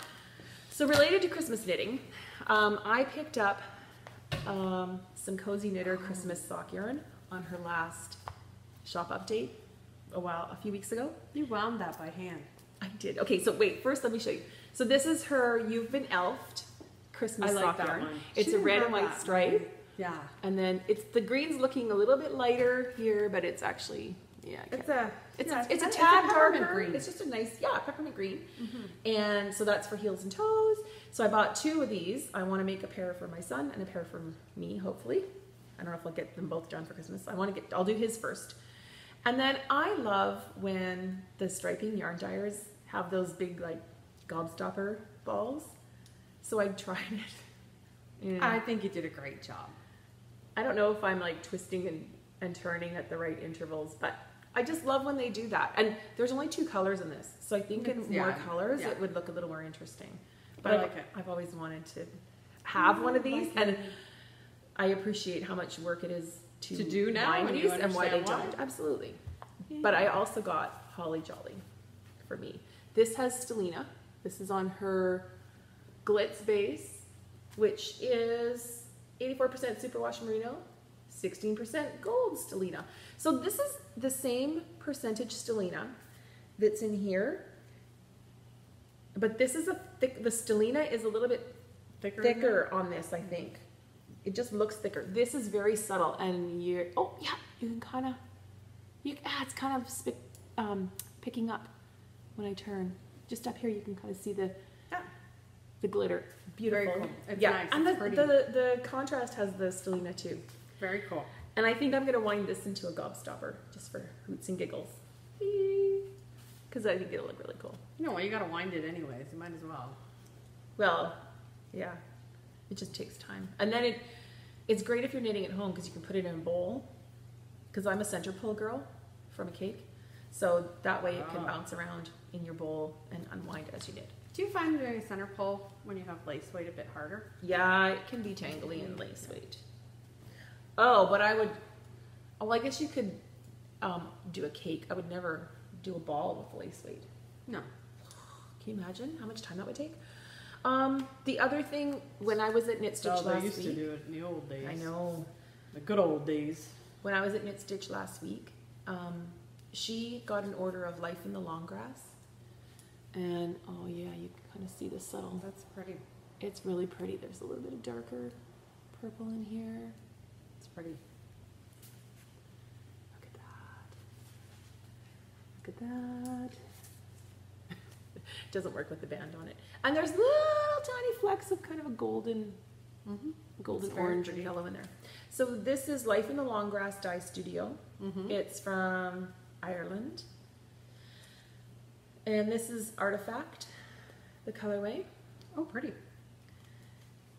B: So related to Christmas knitting, I picked up some Cozy Knitter Christmas sock yarn on her last shop update a few weeks ago.
A: You wound that by hand.
B: I did. Okay, so wait, first let me show you. So this is her You've Been Elfed Christmas
A: I like
B: sock
A: that
B: yarn.
A: one.
B: It's
A: She
B: a
A: didn't
B: red
A: have
B: and white
A: that
B: stripe.
A: Yeah.
B: And then the green's looking a little bit lighter here, but it's actually, yeah.
A: It's a
B: tad
A: peppermint
B: darker.
A: green.
B: It's just a nice, peppermint green. And so that's for heels and toes. So I bought 2 of these. I want to make a pair for my son and a pair for me, hopefully. I don't know if I'll get them both done for Christmas. I'll do his first. And then I love when the striping yarn dyers have those big like gobstopper balls. So I tried it. And
A: I think you did a great job.
B: I don't know if I'm like twisting and turning at the right intervals, but I just love when they do that. And there's only 2 colors in this. So I think in more colors it would look a little more interesting. But
A: I like it.
B: I've always wanted to have one of these, and I appreciate how much work it is to
A: do now
B: find
A: when you
B: these and why they
A: understand
B: don't. Absolutely. But I also got Holly Jolly for me. This has Stellina. This is on her Glitz base, which is 84% superwash merino, 16% gold Stellina. So this is the same percentage Stellina that's in here, but this is the Stellina is a little bit thicker on this, I think. It just looks thicker. This is very subtle, and you can kind of, it's kind of picking up when I turn. Just up here, you can kind of see the glitter. Beautiful.
A: Very cool. It's
B: yeah,
A: nice.
B: and
A: It's pretty.
B: the contrast has the stellina too.
A: Very cool.
B: And I think I'm going to wind this into a gobstopper just for hoots and giggles. Because I think it'll look really cool.
A: You know what? You got to wind it anyways. You might as well.
B: Well, yeah. It just takes time. And then it's great if you're knitting at home because you can put it in a bowl. Because I'm a center pull girl from a cake. So that way it can bounce around in your bowl and unwind as you knit.
A: Do you find doing a center pull when you have lace weight a bit harder?
B: Yeah, it can be tangly in lace weight. Oh, but I guess you could do a cake. I would never do a ball with lace weight.
A: No.
B: Can you imagine how much time that would take? The other thing, when I was at Knit Stitch last week...
A: They used to do it in the old days.
B: I know.
A: The good old days.
B: When I was at Knit Stitch last week, she got an order of Life in the Long Grass. And, oh yeah, you can kind of see the subtle...
A: That's pretty.
B: It's really pretty. There's a little bit of darker purple in here.
A: It's pretty.
B: Look at that. Look at that. Doesn't work with the band on it. And there's little tiny flecks of kind of a golden orange and yellow in there. So this is Life in the Long Grass Dye Studio. It's from Ireland. And this is Artifact, the colorway.
A: Oh, pretty.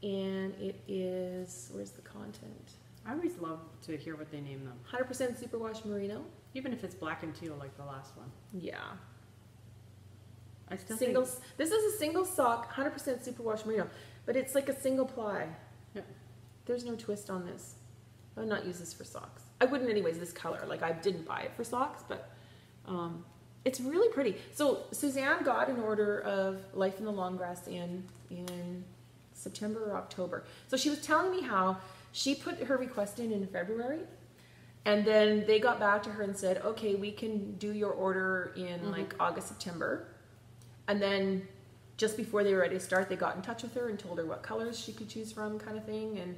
B: And it is, where's the content?
A: I always love to hear what they name them.
B: 100% superwash merino.
A: Even if it's black and teal like the last one.
B: Yeah.
A: I still
B: Singles. This is a single sock, 100% superwash merino, but it's like a single ply.
A: Yep.
B: There's no twist on this. I would not use this for socks. I wouldn't anyways, this color. Like I didn't buy it for socks, but it's really pretty. So Suzanne got an order of Life in the Long Grass in September or October. So she was telling me how she put her request in February, and then they got back to her and said, okay, we can do your order in like August, September. And then just before they were ready to start, they got in touch with her and told her what colors she could choose from, kind of thing. And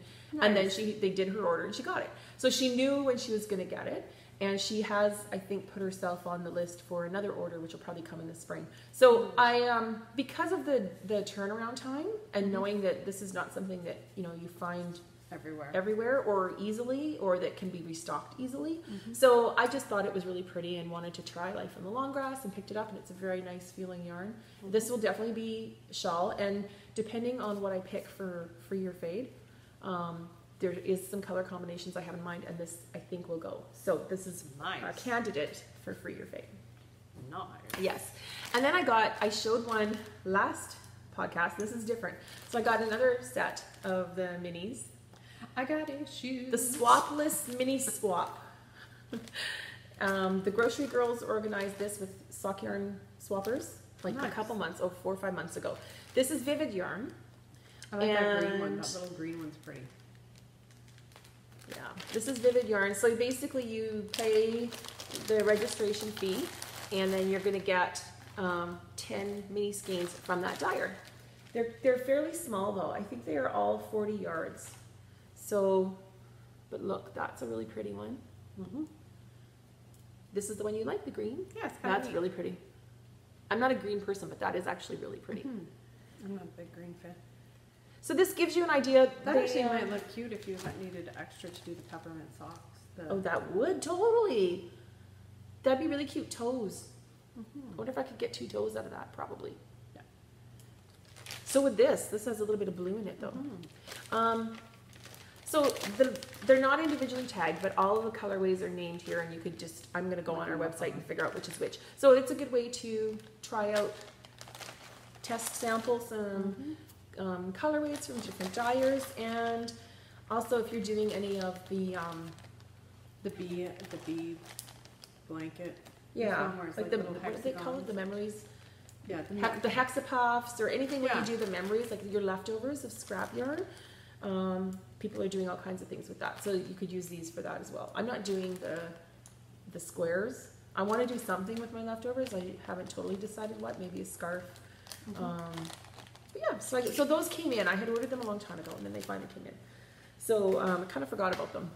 B: then they did her order and she got it. So she knew when she was going to get it. And she has, I think, put herself on the list for another order, which will probably come in the spring. So I, because of the turnaround time and knowing that this is not something that, you know, you find everywhere or easily, or that can be restocked easily. So I just thought it was really pretty and wanted to try Life in the Long Grass and picked it up, and it's a very nice feeling yarn. This will definitely be Shawl, and depending on what I pick for your fade, there is some color combinations I have in mind, and this I think will go. So this is a candidate for Free Your Fade.
A: Nice.
B: Yes. And then I showed one last podcast. This is different. So I got another set of the minis.
A: I got issues.
B: The Swapless Mini Swap. The Grocery Girls organized this with sock yarn swappers like a couple months, 4 or 5 months ago. This is Vivid Yarn.
A: I like that green one. That little green one's pretty.
B: Yeah, this is Vivid Yarn. So basically you pay the registration fee, and then you're going to get 10 mini skeins from that dyer. They're fairly small though. I think they are all 40 yards. So, but look, that's a really pretty one. This is the one you like, the green?
A: Yes,
B: that's really pretty. I'm not a green person, but that is actually really pretty.
A: I'm not a big green fan.
B: So this gives you an idea.
A: That actually might look cute if you needed extra to do the peppermint socks.
B: Oh, that would totally. That'd be really cute toes. I wonder if I could get 2 toes out of that, probably.
A: Yeah.
B: So with this has a little bit of blue in it though. So they're not individually tagged, but all of the colorways are named here, and you could just, I'm going to go on our website and figure out which is which. So it's a good way to try out, test sample some colorways from different dyers, and also if you're doing any of the
A: bee blanket.
B: Yeah, like the,
A: what
B: do they call it? The memories?
A: Yeah.
B: The hexapuffs, or anything where you do the memories, like your leftovers of scrap yarn. People are doing all kinds of things with that, so you could use these for that as well. I'm not doing the squares. I want to do something with my leftovers. I haven't totally decided what. Maybe a scarf. But yeah, so those came in. I had ordered them a long time ago, and then they finally came in. So I kind of forgot about them.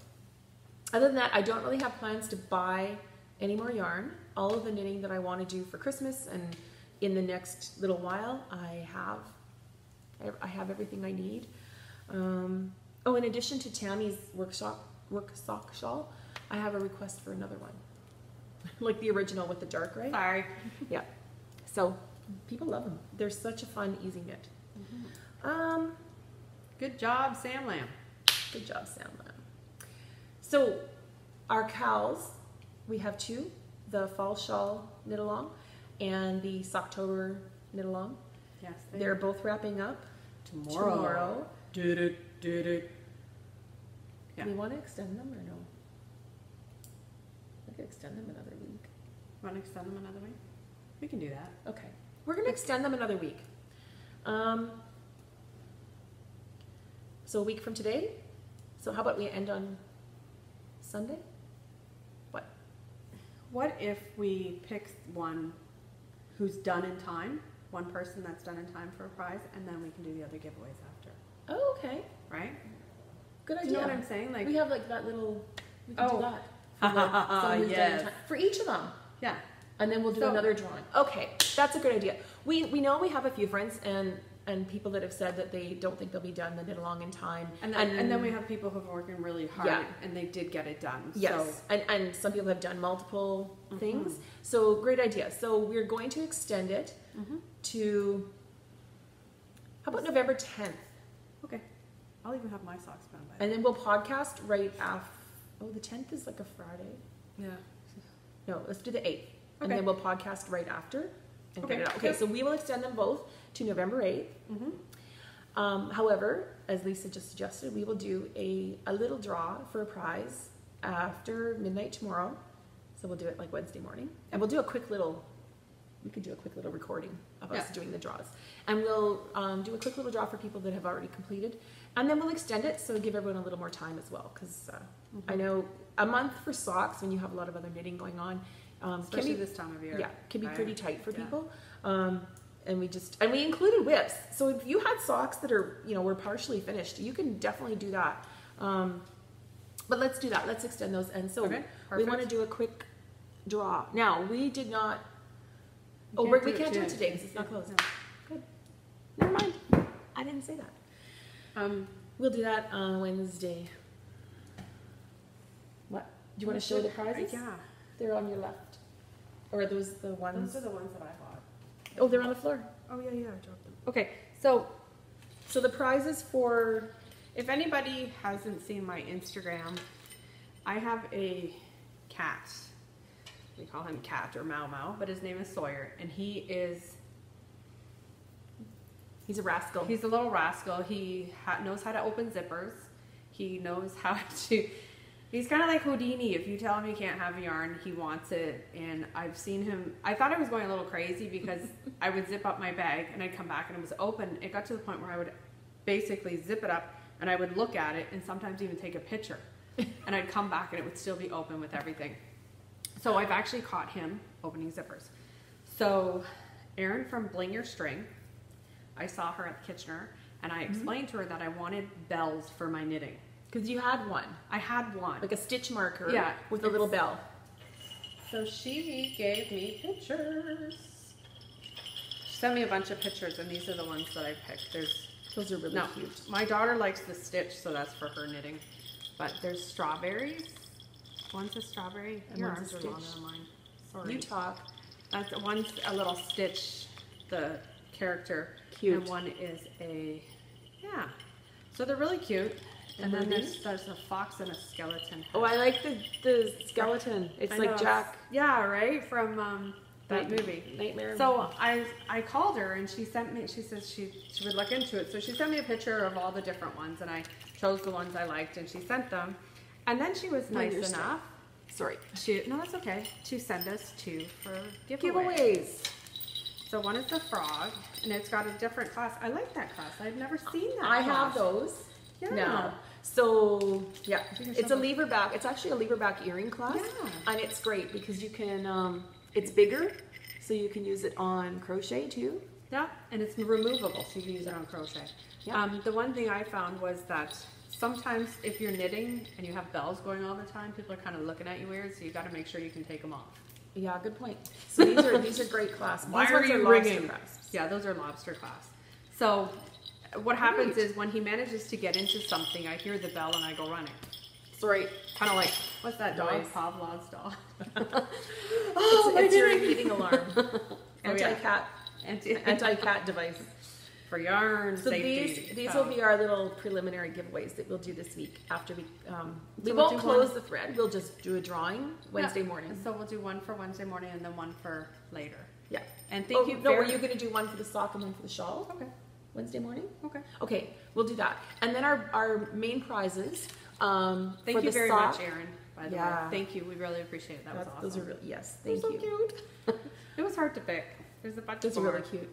B: Other than that, I don't really have plans to buy any more yarn. All of the knitting that I want to do for Christmas and in the next little while, I have everything I need. Oh, in addition to Tammy's work sock shawl, I have a request for another one. Like the original with the dark gray.
A: Sorry.
B: Yeah. So people love them. They're such a fun, easy knit.
A: Good job, Sam Lamb.
B: Good job, Sam Lamb. So our cows, we have two, the fall shawl knit along and the Socktober knit along.
A: Yes.
B: They're both wrapping up
A: tomorrow.
B: Yeah.
A: Yeah.
B: Do we want to extend them or no? We could extend them another week.
A: Want to extend them another week? We can do that.
B: Okay. We're going to extend them another week. So a week from today. So how about we end on Sunday? What?
A: What if we pick one who's done in time, one person that's done in time for a prize, and then we can do the other giveaways after,
B: Oh, okay.
A: right?
B: Good
A: Do
B: idea.
A: you know what I'm saying? Like,
B: we have like that little, we can do
A: Oh.
B: that. For someone who's done in
A: Yes.
B: time. For each of them.
A: yeah.
B: And then we'll do
A: So-
B: another drawing. Okay, that's a good idea. We know we have a few friends and people that have said that they don't think they'll be done the knit along in time.
A: And then we have people who've been working really hard,
B: Yeah.
A: and they did get it done.
B: Yes, and some people have done multiple
A: Mhm.
B: things. So great idea. So we're going to extend it
A: So,
B: to, how about November 10th?
A: okay. I'll even have my socks done by then.
B: And then we'll podcast right after, oh, the 10th is like a Friday.
A: Yeah.
B: No, let's do the 8th. And
A: Okay.
B: then we'll podcast right after and
A: Okay.
B: get it out. Okay,
A: Yep.
B: so we will extend them both to November 8th. However, as Lisa just suggested, we will do a little draw for a prize after midnight tomorrow. So we'll do it like Wednesday morning. And we'll do a quick little, we could do a quick little recording of us
A: Yeah.
B: doing the draws. And we'll do a quick little draw for people that have already completed. And then we'll extend it, so give everyone a little more time as well. Because I know a month for socks, when you have a lot of other knitting going on,
A: Especially
B: can be,
A: this time of year.
B: yeah, can be
A: Right.
B: pretty tight for
A: Yeah.
B: people. And we included whips. So if you had socks that are, were partially finished, you can definitely do that. But let's do that. Let's extend those. And so
A: Okay,
B: we want to
A: perfect.
B: do a quick draw. Now, we did not,
A: You
B: we can't do it today because it's not closed.
A: No.
B: Good. Never mind. I didn't say that. We'll do that on Wednesday. What? Do you want to show the prizes?
A: Yeah.
B: They're on your left. Or are those the ones?
A: Those are the ones that I bought.
B: Oh, they're on the floor.
A: Oh, yeah, I dropped them. Okay, so
B: So the prizes for,
A: if anybody hasn't seen my Instagram, I have a cat. We call him Cat or Mau Mau, but his name is Sawyer, and he's
B: he's a rascal.
A: a little rascal. He knows how to open zippers. He knows how to. He's kind of like Houdini. If you tell him you can't have yarn, he wants it. And I've seen him. I thought I was going a little crazy because I would zip up my bag and I'd come back and it was open. It got to the point where I would basically zip it up and I would look at it and sometimes even take a picture. And I'd come back and it would still be open with everything. So I've actually caught him opening zippers. So Erin from Bling Your String, I saw her at Kitchener and I explained to her that I wanted bells for my knitting.
B: Because you had one.
A: I had one.
B: Like a stitch marker
A: Yeah.
B: with a little bell.
A: So she gave me pictures. She sent me a bunch of pictures, and these are the ones that I picked.
B: Those are really
A: No,
B: cute.
A: my daughter likes the stitch, so that's for her knitting. But there's strawberries. One's a strawberry.
B: And
A: Your
B: one's a
A: arms are longer
B: stitch.
A: than mine. Sorry.
B: You talk.
A: One's a little stitch, the character.
B: Cute.
A: And one is a, yeah. So they're really cute. And then there's a fox and a skeleton.
B: Oh, I like the skeleton. It's
A: I
B: like
A: know,
B: Jack.
A: Yeah, right? From that movie.
B: Nightmare.
A: So I called her and she sent me, she says she would look into it. So she sent me a picture of all the different ones and I chose the ones I liked and she sent them. And then she was nice enough.
B: Sorry.
A: No, that's okay. To send us two for giveaways.
B: Giveaways.
A: So one is the frog and it's got a different class. I like that class. I've never seen that
B: I
A: class.
B: have those.
A: Yeah.
B: Now. So yeah,
A: Figure
B: it's a
A: something.
B: lever back. It's actually a lever back earring class,
A: Yeah.
B: and it's great because you can. It's bigger, so you can use it on crochet too.
A: Yeah, and it's removable, so you can use it on crochet.
B: Yeah.
A: The one thing I found was that sometimes if you're knitting and you have bells going all the time, people are kind of looking at you weird, so you got to make sure you can take them off.
B: Yeah, good point. So these are great clasps.
A: Why are you ringing? Yeah, those are lobster clasps. So what happens is when he manages to get into something, I hear the bell and I go running.
B: Sorry,
A: kind of like, what's that dog? Pavlov's dog.
B: It's your eating alarm. Anti-cat device.
A: For yarn
B: so
A: safety.
B: These will be our little preliminary giveaways that we'll do this week after we won't close the thread. We'll just do a drawing Wednesday morning.
A: So we'll do one for Wednesday morning and then one for later.
B: Yeah.
A: And thank you.
B: No, were you going to do one for the sock and one for the shawl?
A: Okay.
B: Wednesday morning?
A: Okay.
B: Okay, we'll do that. And then our main prizes.
A: Thank you very much, Erin. By the way, thank you. We really appreciate it. That was awesome.
B: Those are really, yes, thank you.
A: So cute. It was hard to pick. There's a bunch of
B: them. Those are really cute.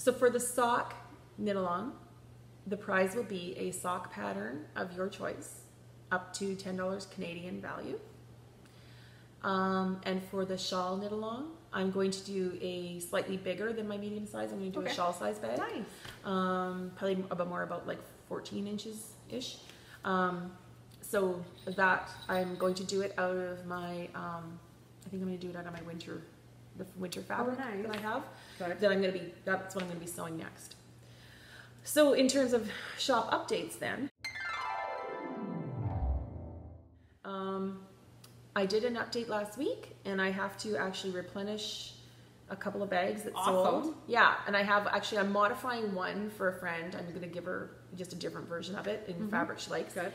B: So for the sock knit along, the prize will be a sock pattern of your choice, up to $10 Canadian value. And for the shawl knit along, I'm going to do a slightly bigger than my medium size. I'm going to do a shawl size bag.
A: Nice.
B: Probably about like 14 inches ish. So that I'm going to do it out of my, I think I'm going to do it out of my the winter fabric that I have. Good. That's what I'm going to be sewing next. So in terms of shop updates then, I did an update last week and I have to actually replenish a couple of bags that sold. Yeah, and I'm modifying one for a friend. I'm going to give her just a different version of it in fabric she likes.
A: Good.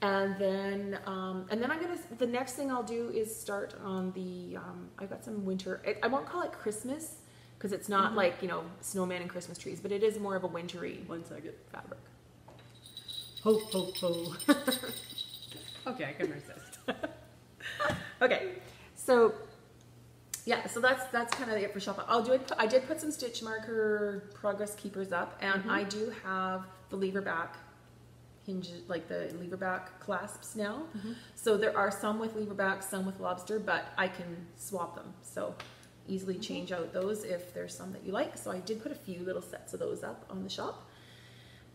B: And then the next thing I'll do is start on the, I've got some winter, I won't call it Christmas because it's not like, snowman and Christmas trees, but it is more of a wintry fabric.
A: Ho, ho, ho. Okay, I can resist.
B: Okay, so yeah, so that's kind of it for shop. I did put some stitch marker progress keepers up, and I do have the lever back hinges, like the lever back clasps now. So there are some with lever back, some with lobster, but I can swap them. So easily change out those if there's some that you like. So I did put a few little sets of those up on the shop,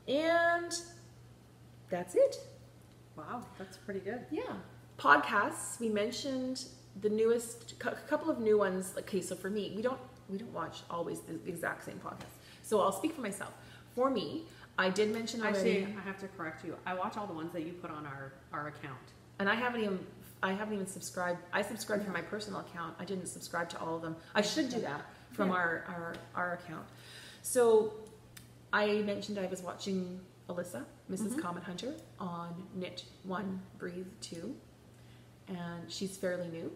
B: and that's it.
A: Wow, that's pretty good.
B: Yeah. Podcasts, we mentioned the newest, couple of new ones. Okay, so for me, we don't watch always the exact same podcast. So I'll speak for myself. For me, I did mention already.
A: Actually, I have to correct you. I watch all the ones that you put on our account.
B: And I haven't even subscribed. I subscribed from my personal account. I didn't subscribe to all of them. I should do that from our account. So I mentioned I was watching Alyssa, Mrs. Comet Hunter, on Knit 1, Breathe 2. And she's fairly new.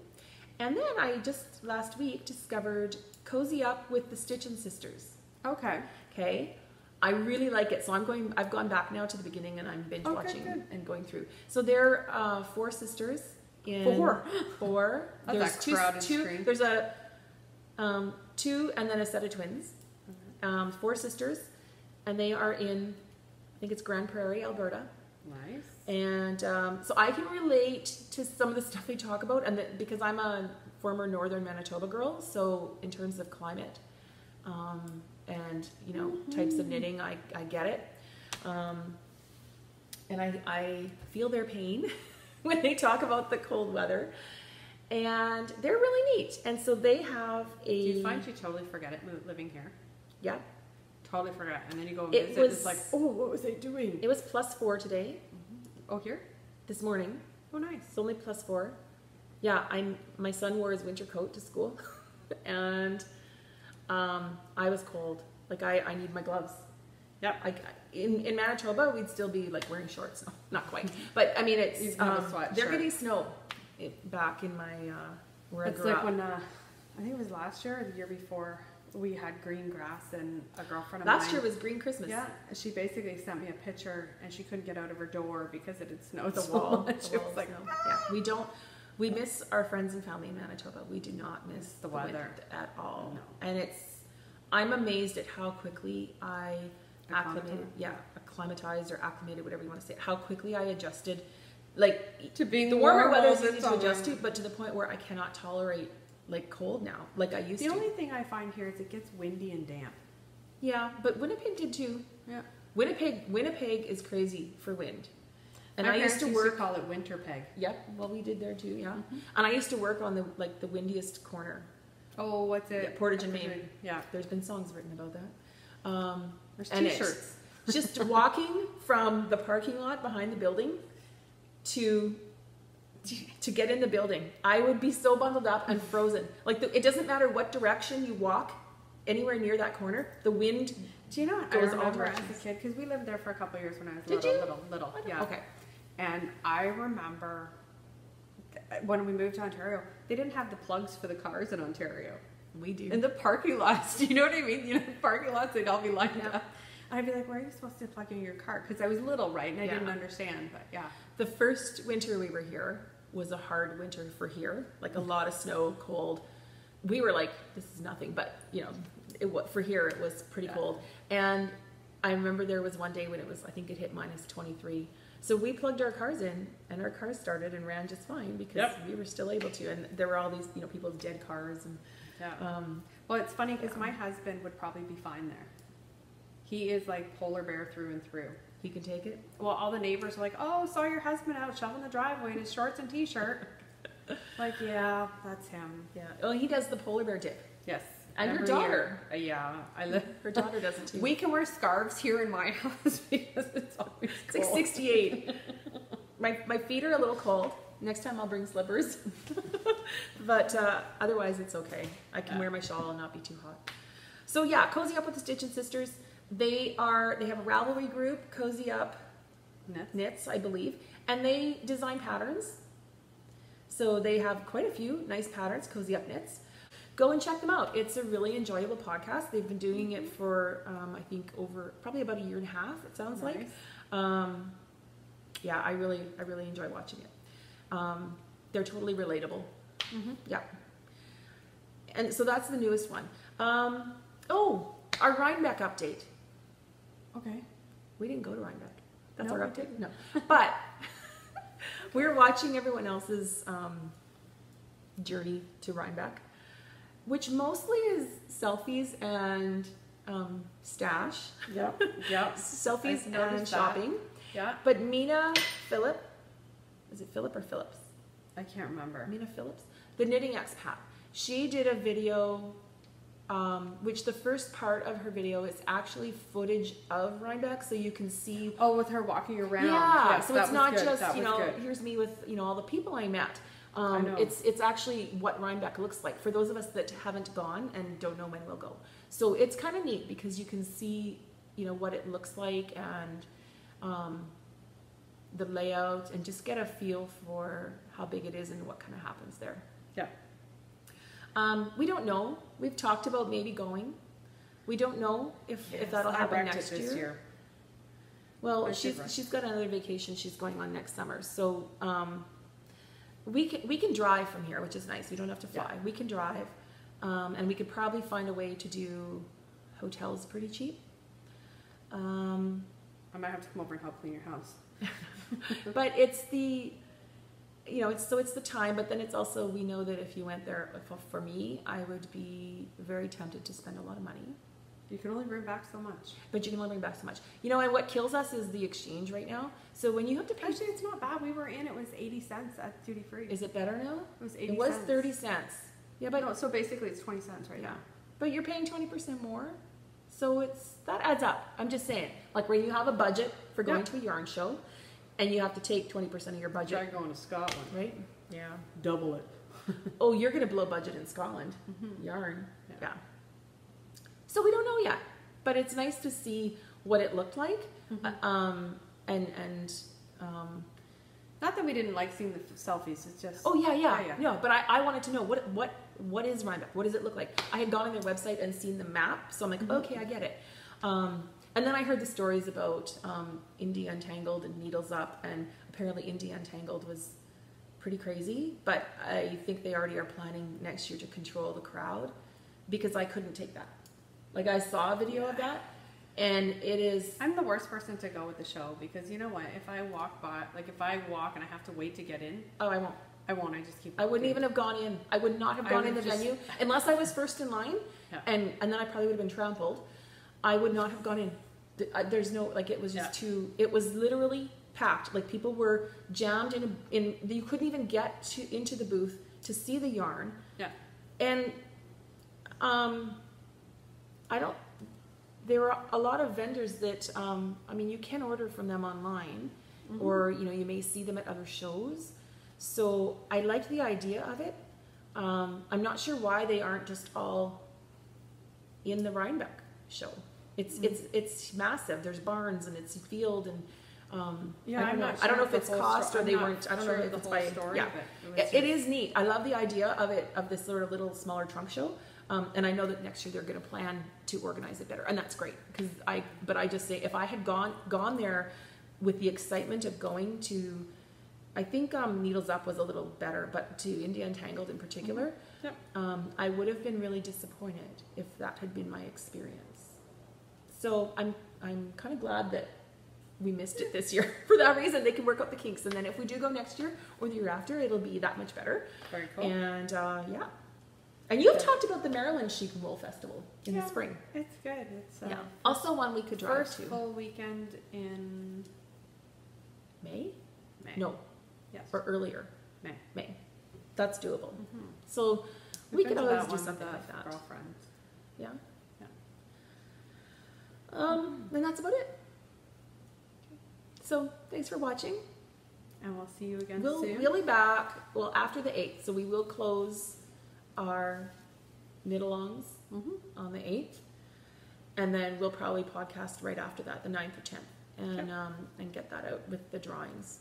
B: And then I just last week discovered Cozy Up with the Stitchin' Sisters. Okay. I really like it. So I've gone back now to the beginning and I'm binge watching and going through. So they're 4 sisters in 4. There's two. There's a 2 and then a set of twins. 4 sisters, and they are in, I think it's Grand Prairie, Alberta.
A: Nice.
B: And so I can relate to some of the stuff they talk about, and because I'm a former northern Manitoba girl, so in terms of climate and types of knitting, I get it, and I feel their pain when they talk about the cold weather, and they're really neat. And so they have
A: Do you find you totally forget it living here?
B: Yeah.
A: Totally forgot, and then you go and visit. It's like, oh, what was I doing?
B: It was +4 today.
A: Oh, here?
B: This morning.
A: Oh, nice.
B: It's only +4. Yeah, my son wore his winter coat to school, and I was cold. Like I need my gloves.
A: Yep.
B: In Manitoba, we'd still be like wearing shorts. No, not quite, but I mean it's they're getting snow back in my where I grew up.
A: It's like when I think it was last year or the year before. We had green grass, and a girlfriend of mine.
B: Last year was Green Christmas.
A: Yeah, she basically sent me a picture, and she couldn't get out of her door because it had snowed.
B: The wall. She was like, yeah, we miss our friends and family in Manitoba. We do not miss the weather at all. No. And I'm amazed at how quickly I acclimatized or acclimated, whatever you want to say. How quickly I adjusted, like to being the warmer weather is easy to adjust to, but to the point where I cannot tolerate like cold now, like I used to.
A: The only thing I find here is it gets windy and damp.
B: Yeah, but Winnipeg did too.
A: Yeah.
B: Winnipeg is crazy for wind. And
A: My
B: I used to
A: parents
B: work.
A: call it winter peg.
B: Yep. Well, we did there too. Yeah. And I used to work on the windiest corner.
A: Oh, what's it?
B: Yeah, Portage and Main.
A: Yeah.
B: There's been songs written about that.
A: There's
B: and
A: t-shirts.
B: Just walking from the parking lot behind the building to get in the building, I would be so bundled up and frozen. Like it doesn't matter what direction you walk, anywhere near that corner, the wind.
A: Do you know? I
B: goes all
A: remember as
B: directions.
A: a kid because we lived there for a couple of years when I was
B: Did you?
A: little. Yeah.
B: Okay.
A: And I remember when we moved to Ontario, they didn't have the plugs for the cars in Ontario.
B: We do.
A: In the parking lots, do you know what I mean? You know, the parking lots, they'd all be lined up. And I'd be like, where are you supposed to plug in your car? Because I was little, right? And I didn't understand, but yeah.
B: The first winter we were here was a hard winter for here. Like a lot of snow, cold. We were like, this is nothing, but you know, for here it was pretty cold. And I remember there was one day when it was, I think it hit -23. So we plugged our cars in, and our cars started and ran just fine because we were still able to. And there were all these, you know, people's dead cars. And
A: well, it's funny because my husband would probably be fine there. He is like polar bear through and through.
B: He can take it.
A: Well, all the neighbors are like, "Oh, saw your husband out shoveling the driveway in his shorts and t-shirt." Like, yeah, that's him.
B: Yeah. Well, he does the polar bear dip.
A: Yes.
B: And your daughter.
A: Yeah,
B: Her daughter does it too.
A: We can wear scarves here in my house because it's always
B: It's like 68. My feet are a little cold. Next time I'll bring slippers. But otherwise it's okay. I can wear my shawl and not be too hot. So yeah, Cozy Up with the Stitch and Sisters. They have a Ravelry group, Cozy Up Knits, I believe, and they design patterns. So they have quite a few nice patterns, Cozy Up Knits. Go and check them out. It's a really enjoyable podcast. They've been doing it for, I think, over probably about a year and a half, it sounds like. Yeah, I really enjoy watching it. They're totally relatable. Yeah. And so that's the newest one. Our Rhinebeck update.
A: Okay.
B: We didn't go to Rhinebeck. That's
A: No,
B: our
A: we
B: update? No. But we're watching everyone else's journey to Rhinebeck, which mostly is selfies and stash.
A: Yep.
B: Selfies
A: I've
B: and
A: noticed that.
B: shopping.
A: Yeah.
B: But Mina Phillip, is it Phillip or Phillips?
A: I can't remember.
B: Mina Phillips, the knitting expat. She did a video, which the first part of her video is actually footage of Rhinebeck, so you can see.
A: Oh, with her walking around.
B: Yeah,
A: Yes,
B: so
A: that
B: it's
A: was
B: not
A: good.
B: just
A: That was good.
B: here's me with all the people I met.
A: I know.
B: It's actually what Rhinebeck looks like for those of us that haven't gone and don't know when we'll go. So it's kind of neat because you can see what it looks like and the layout and just get a feel for how big it is and what kind of happens there.
A: Yeah.
B: We don't know. We've talked about maybe going. We don't know if that'll happen next year. Well, she's got another vacation she's going on next summer, so we can drive from here, which is nice. We don't have to fly. Yeah. We can drive, and we could probably find a way to do hotels pretty cheap.
A: I might have to come over and help clean your house.
B: But it's the, it's the time. But then it's also, we know that if you went there, for me, I would be very tempted to spend a lot of money.
A: You can only bring back so much.
B: But you can only bring back so much. And what kills us is the exchange right now. So when you have to pay...
A: Actually, it's not bad. We were in, it was 80 cents at duty free.
B: Is it better now?
A: It was 80 cents.
B: It was 30 cents. Yeah, but...
A: No, so basically it's 20 cents right now.
B: But you're paying 20% more. So that adds up. I'm just saying. Like when you have a budget for going to a yarn show, and you have to take 20% of your budget.
A: Try going to Scotland.
B: Right?
A: Yeah. Double it.
B: Oh, you're going to blow budget in Scotland. Mm-hmm. Yarn. Yeah. So we don't know yet. But it's nice to see what it looked like. Mm-hmm.
A: Not that we didn't like seeing the selfies. It's just...
B: Oh, yeah. No, but I wanted to know, what is Rhinebeck? What does it look like? I had gone on their website and seen the map, so I'm like, okay, I get it. And then I heard the stories about Indie Untangled and Needles Up, and apparently Indie Untangled was pretty crazy, but I think they already are planning next year to control the crowd, because I couldn't take that. Like, I saw a video of that, and it is...
A: I'm the worst person to go with the show, because you know what? If I walk and I have to wait to get in...
B: Oh, I won't.
A: I just keep walking.
B: I wouldn't even have gone in. I would not have gone in the venue, unless I was first in line, and then I probably would have been trampled. I would not have gone in. there's no, like, it was just too, it was literally packed. Like, people were jammed in you couldn't even get into the booth to see the yarn.
A: Yeah.
B: And there are a lot of vendors that, I mean, you can order from them online, or, you know, you may see them at other shows. So I liked the idea of it. I'm not sure why they aren't just all in the Rhinebeck show. It's massive. There's barns and it's a field, and I don't know if it's cost or they weren't. I don't know if it's by story. Yeah, it is neat. I love the idea of this sort of little smaller trunk show. And I know that next year they're going to plan to organize it better, and that's great. But I just say, if I had gone there with the excitement of going to, I think Needles Up was a little better, but to India Entangled in particular, I would have been really disappointed if that had been my experience. So I'm kind of glad that we missed it this year for that reason. They can work out the kinks, and then if we do go next year or the year after, it'll be that much better.
A: Very cool.
B: And yeah. And you've talked about the Maryland Sheep and Wool Festival in the spring.
A: It's good. It's
B: also one we could drive
A: first
B: to.
A: Full weekend in
B: May?
A: May.
B: No.
A: Yes.
B: Or earlier.
A: May.
B: That's doable. So we could always do something like that.
A: Girlfriends.
B: Yeah. And that's about it. So thanks for watching.
A: And we'll see you again soon.
B: We'll be back, after the 8th. So we will close our knit-alongs on the 8th. And then we'll probably podcast right after that, the 9th or 10th, and get that out with the drawings.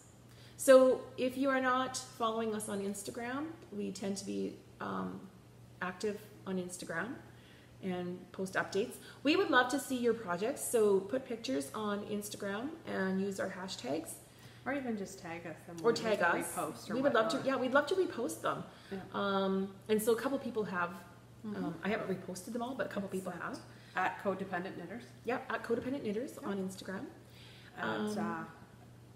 B: So if you are not following us on Instagram, we tend to be active on Instagram and post updates. We would love to see your projects, so put pictures on Instagram and use our hashtags.
A: Or even just tag us.
B: Or tag us.
A: Repost or
B: we would love to. Yeah, we'd love to repost them. Yeah. And so a couple people have. I haven't reposted them all, but a couple people have.
A: At Codependent Knitters.
B: Yeah, at Codependent Knitters on Instagram.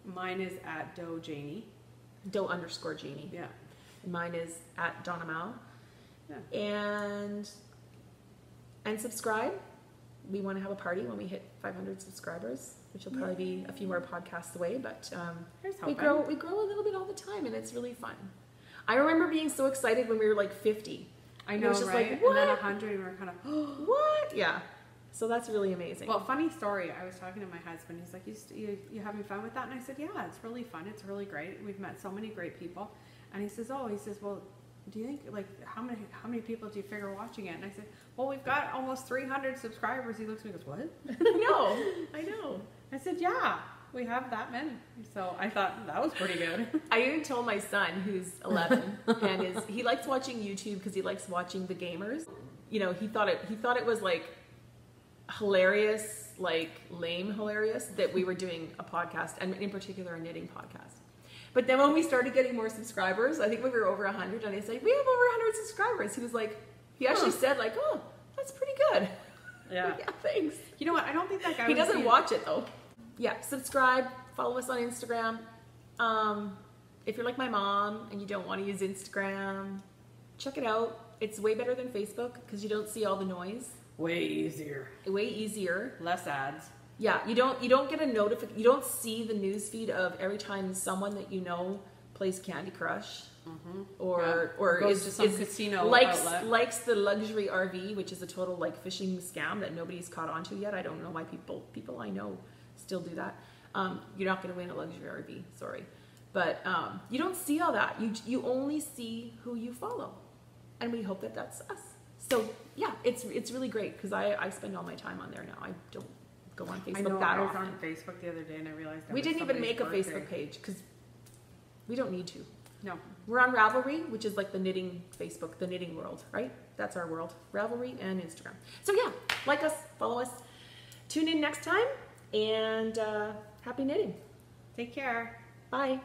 A: Mine is at DoJanie.
B: Doe_Janie.
A: Yeah.
B: And mine is at dawnamaw.
A: Yeah.
B: And subscribe. We want to have a party when we hit 500 subscribers, which will probably be a few more podcasts away, but we grow a little bit all the time, and it's really fun. I remember being so excited when we were like 50.
A: I know, just right? Like,
B: what?
A: And then 100, we were kind of,
B: what? Yeah. So that's really amazing.
A: Well, funny story. I was talking to my husband. He's like, you having fun with that? And I said, yeah, it's really fun. It's really great. We've met so many great people. And he says, well, do you think, like, how many people do you figure are watching it? And I said, well, we've got almost 300 subscribers. He looks at me and goes, what?
B: I know.
A: I said, yeah, we have that many. So I thought that was pretty good.
B: I even told my son, who's 11, and he likes watching YouTube because he likes watching the gamers. You know, he thought it was like hilarious, like lame hilarious that we were doing a podcast, and in particular a knitting podcast. But then when we started getting more subscribers, I think we were over 100, and I said, we have over 100 subscribers. He was like, he actually said like, oh, that's pretty good.
A: Yeah.
B: Like, yeah, thanks.
A: You know what? I don't think that guy
B: He doesn't watch it though. Yeah, subscribe, follow us on Instagram. If you're like my mom and you don't want to use Instagram, check it out. It's way better than Facebook because you don't see all the noise.
A: Way easier.
B: Way easier.
A: Less ads.
B: Yeah, you don't get a notification. You don't see the news feed of every time someone that you know plays Candy Crush, or
A: goes to some casino
B: likes the luxury RV, which is a total like phishing scam that nobody's caught onto yet. I don't know why people I know still do that. You're not going to win a luxury RV, sorry, but you don't see all that. You only see who you follow, and we hope that that's us. So yeah, it's really great because I spend all my time on there now. I don't go on Facebook that often. I was
A: on Facebook the other day and I realized
B: we didn't even make a Facebook page because we don't need to.
A: No.
B: We're on Ravelry, which is like the knitting Facebook, the knitting world, right? That's our world. Ravelry and Instagram. So yeah, like us, follow us. Tune in next time, and happy knitting.
A: Take care.
B: Bye.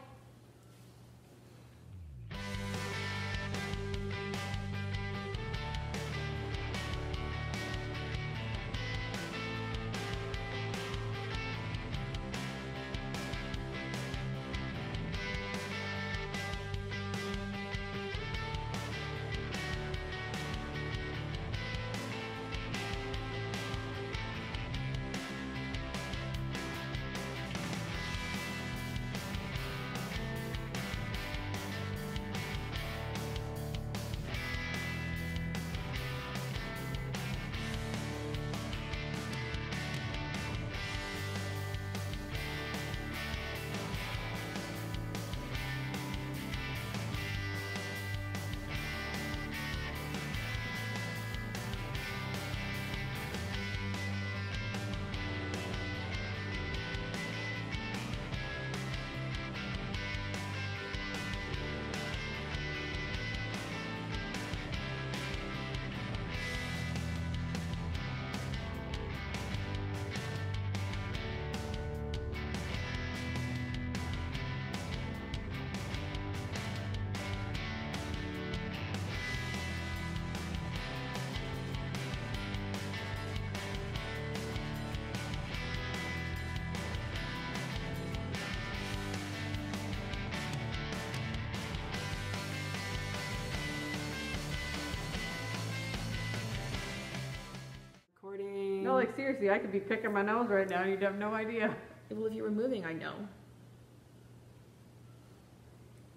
A: No, like seriously, I could be picking my nose right now and you'd have no idea.
B: Well, if you were moving, I know.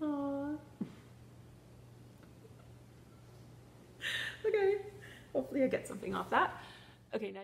B: Aww. Okay. Hopefully I get something off that. Okay, now.